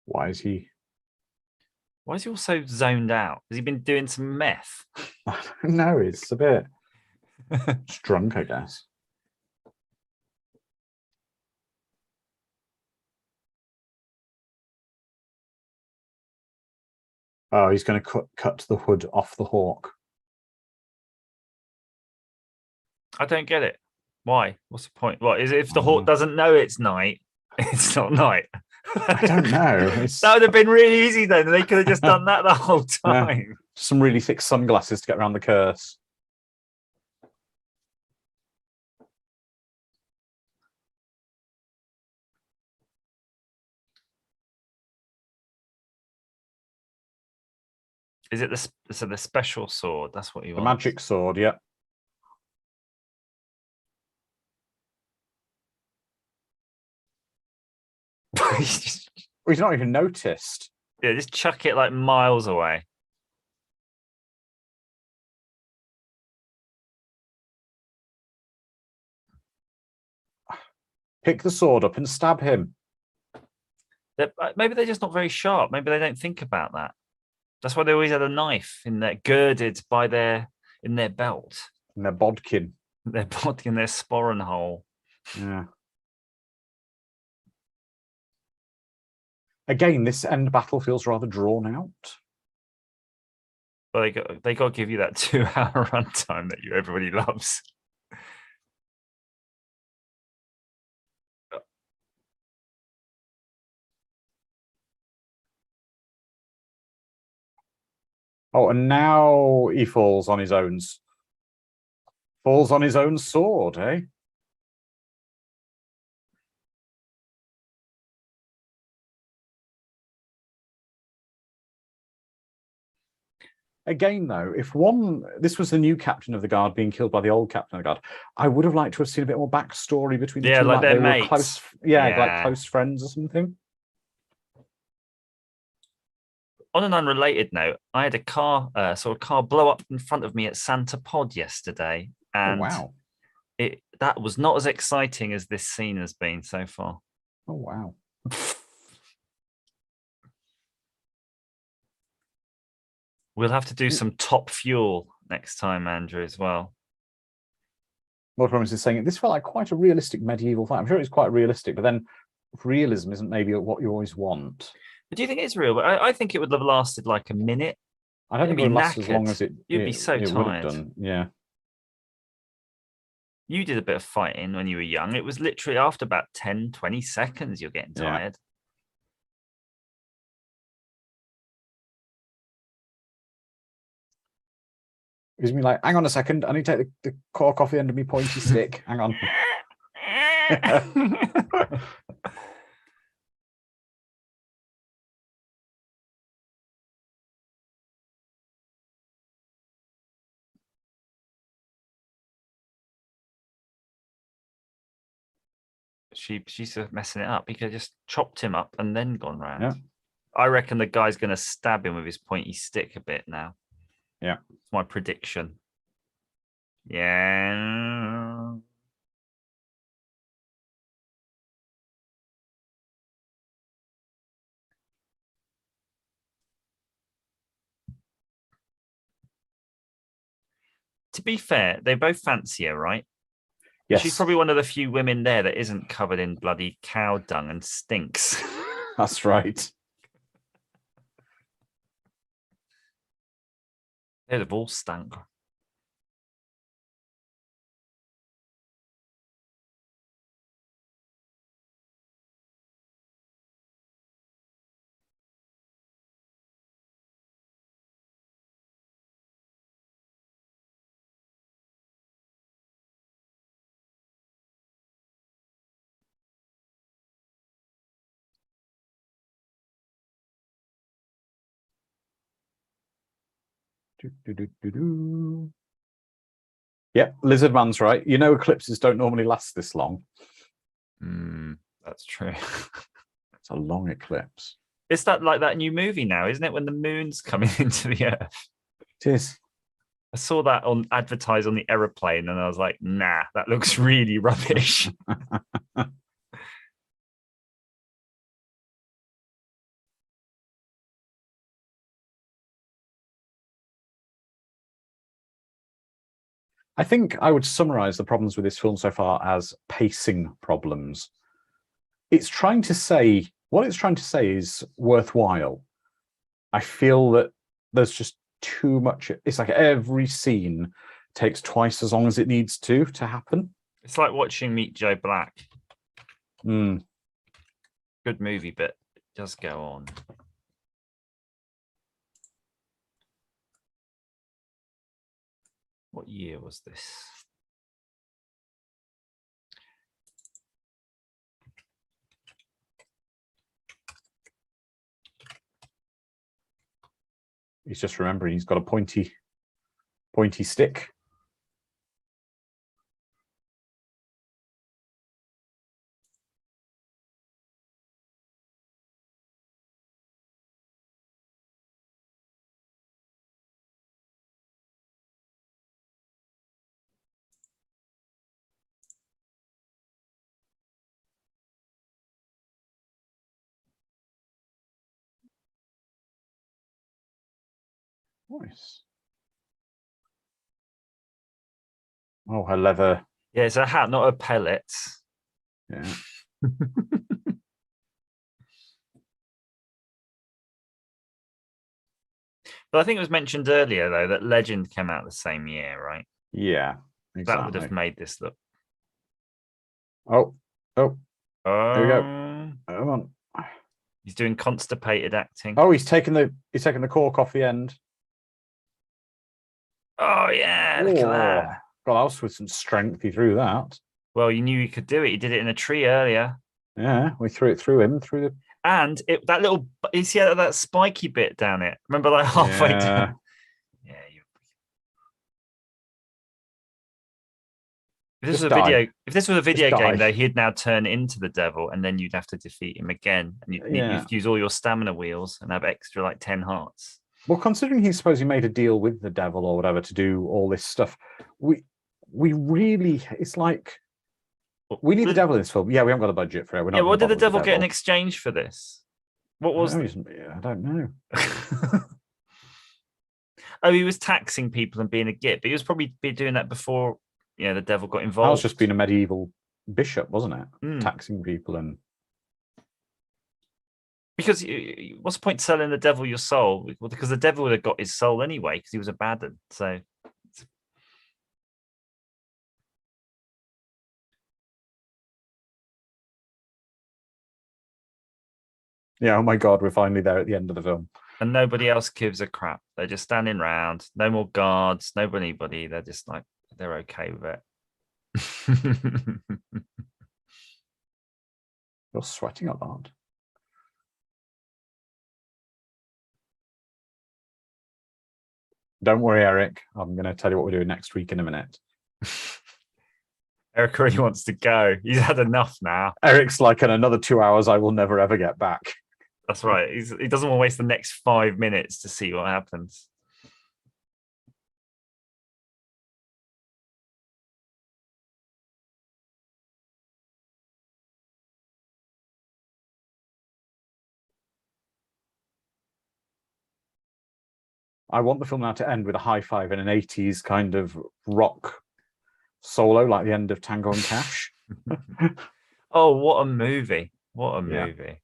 Why is he all so zoned out? Has he been doing some meth? No, it's a bit drunk, I guess. Oh, he's going to cut the hood off the hawk. I don't get it. Why? What's the point? What is it? If the Oh. hawk doesn't know it's night, it's not night. I don't know. That would have been really easy then. They could have just done that the whole time. Yeah. Some really thick sunglasses to get around the curse. Is it the special sword? That's what you The want. magic sword, yeah. He's not even noticed. Yeah, just chuck it like miles away. Pick the sword up and stab him. Maybe they're just not very sharp. Maybe they don't think about that. That's why they always had a knife in their girded by in their belt. In their bodkin. Their body in their sporran hole. Yeah. Again, this end battle feels rather drawn out. Well, they got to give you that 2-hour runtime that everybody loves. Oh, and now he falls on his own sword, eh? Again, though, if this was the new captain of the guard being killed by the old captain of the guard, I would have liked to have seen a bit more backstory between the two. Like they mates. were close, like close friends or something. On an unrelated note, I had a car blow up in front of me at Santa Pod yesterday, and wow, that was not as exciting as this scene has been so far. Oh wow. We'll have to do some Top Fuel next time, Andrew, as well. Lord Promise is saying this felt like quite a realistic medieval fight. I'm sure it's quite realistic, but then realism isn't maybe what you always want. But do you think it's real? I think it would have lasted like a minute. I don't think it would last as long as it. You'd be so tired. Would have done. Yeah. You did a bit of fighting when you were young. It was literally after about 10, 20 seconds, you're getting tired. Gives me like, hang on a second, I need to take the cork off the end of my pointy stick. Hang on. She's messing it up. He could have just chopped him up and then gone round. Yeah. I reckon the guy's going to stab him with his pointy stick a bit now. Yeah. It's my prediction. Yeah. To be fair, they both fancy her, right? Yes. She's probably one of the few women there that isn't covered in bloody cow dung and stinks. That's right. They'd have all stank. Yeah, Lizard Man's right. You know, eclipses don't normally last this long. That's true. It's a long eclipse. It's like that new movie now, isn't it? When the moon's coming into the earth. It is. I saw that advertised on the aeroplane, and I was like, nah, that looks really rubbish. I think I would summarize the problems with this film so far as pacing problems. It's trying to say, what it's trying to say is worthwhile. I feel that there's just too much. It's like every scene takes twice as long as it needs to happen. It's like watching Meet Joe Black. Mm. Good movie, but it does go on. What year was this? He's just remembering he's got a pointy stick. Nice. Oh, her leather. Yeah, it's a hat, not a pellet. Yeah. But I think it was mentioned earlier, though, that Legend came out the same year, right? Yeah, exactly. That would have made this look. Oh, here we go. Come on. He's doing constipated acting. Oh, he's taking the cork off the end. Oh yeah, look at that. God, that was with some strength. He threw that. Well, you knew he could do it. He did it in a tree earlier. Yeah, we threw it through him through the. And that little, you see that spiky bit down it? Remember, like halfway down. Yeah. If this was a video game, though, he'd now turn into the devil, and then you'd have to defeat him again, and you'd use all your stamina wheels and have extra like 10 hearts. Well, considering he's supposed he made a deal with the devil or whatever to do all this stuff, we really, it's like we need the devil in this film. Yeah, we haven't got a budget for it. Yeah, what did the devil get in exchange for this? What was? I don't know. Oh, he was taxing people and being a git, but he was probably doing that before. Yeah, the devil got involved. That was just being a medieval bishop, wasn't it? Taxing people and. Because what's the point selling the devil your soul? Well, because the devil would have got his soul anyway, because he was a bad one. So. Yeah, oh my God, we're finally there at the end of the film. And nobody else gives a crap. They're just standing around. No more guards, anybody. They're just like, they're okay with it. You're sweating a lot. Don't worry, Eric. I'm going to tell you what we're doing next week in a minute. Eric really wants to go. He's had enough now. Eric's like, in another 2 hours, I will never, ever get back. That's right. He doesn't want to waste the next 5 minutes to see what happens. I want the film now to end with a high five and an 80s kind of rock solo, like the end of Tango and Cash. Oh, what a movie. What a movie.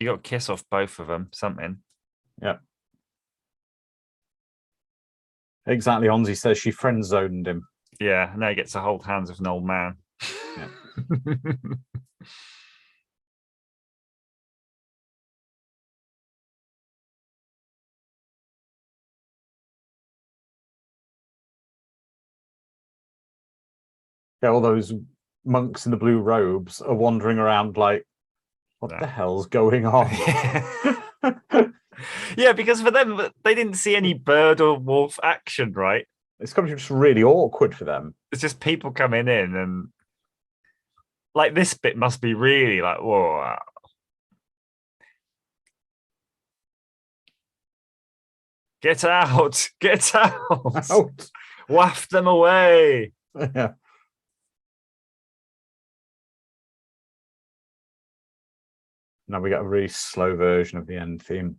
You got to kiss off both of them, something. Yeah. Exactly. Onzi says she friend zoned him. Yeah, now he gets to hold hands with an old man. Yeah. Yeah, all those monks in the blue robes are wandering around like, what the hell's going on? Yeah, because for them, they didn't see any bird or wolf action, right? It's going to be just really awkward for them. It's just people coming in and like this bit must be really like, whoa. Get out, get out. Waft them away. Yeah. Now we got a really slow version of the end theme.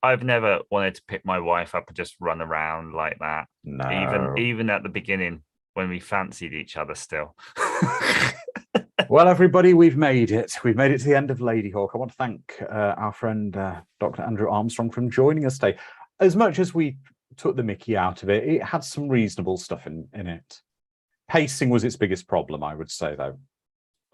I've never wanted to pick my wife up and just run around like that. No. Even at the beginning when we fancied each other still. Well, everybody, we've made it. We've made it to the end of Ladyhawke. I want to thank our friend Dr. Andrew Armstrong for joining us today. As much as we took the mickey out of it, it had some reasonable stuff in it. Pacing was its biggest problem, I would say, though.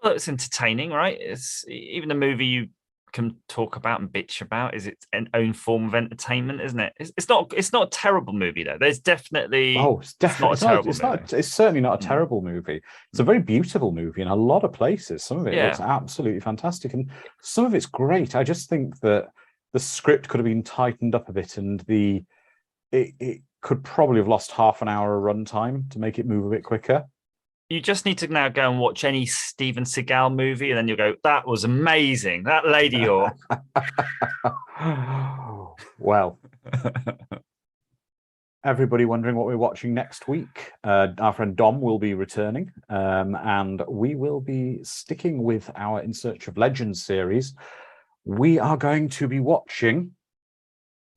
Well, it's entertaining, right? It's even a movie you can talk about and bitch about is its own form of entertainment, isn't it? It's not a terrible movie though. There's definitely it's certainly not a terrible movie. It's a very beautiful movie in a lot of places. Some of it looks absolutely fantastic, and some of it's great. I just think that the script could have been tightened up a bit, and it could probably have lost half an hour of runtime to make it move a bit quicker. You just need to now go and watch any Steven Seagal movie, and then you'll go, that was amazing. That Ladyhawke. Well, everybody wondering what we're watching next week. Our friend Dom will be returning, and we will be sticking with our In Search of Legends series. We are going to be watching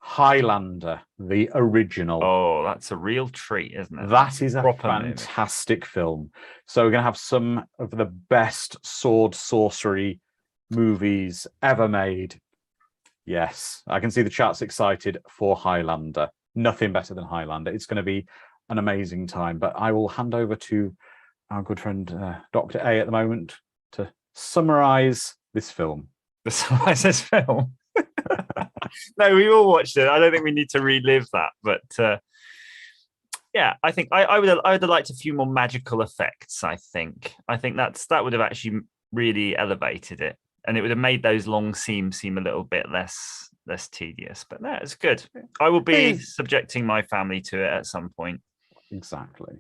Highlander, the original. Oh, that's a real treat, isn't it? That is a fantastic film. So we're going to have some of the best sword sorcery movies ever made. Yes, I can see the chat's excited for Highlander. Nothing better than Highlander. It's going to be an amazing time. But I will hand over to our good friend Dr. A at the moment to summarize this film. To summarize this film? No, we all watched it. I don't think we need to relive that, but yeah, I think I would have liked a few more magical effects. I think that would have actually really elevated it, and it would have made those long scenes seem a little bit less tedious. But no, it's good. I will be subjecting my family to it at some point. Exactly.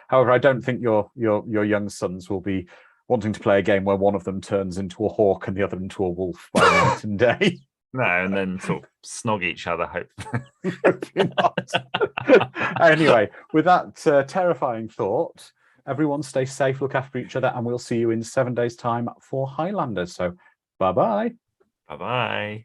However, I don't think your young sons will be wanting to play a game where one of them turns into a hawk and the other into a wolf by night and day. No, and then sort of snog each other, hopefully. Hopefully not. Anyway, with that terrifying thought, everyone stay safe, look after each other, and we'll see you in 7 days' time for Highlander. So, bye-bye. Bye-bye.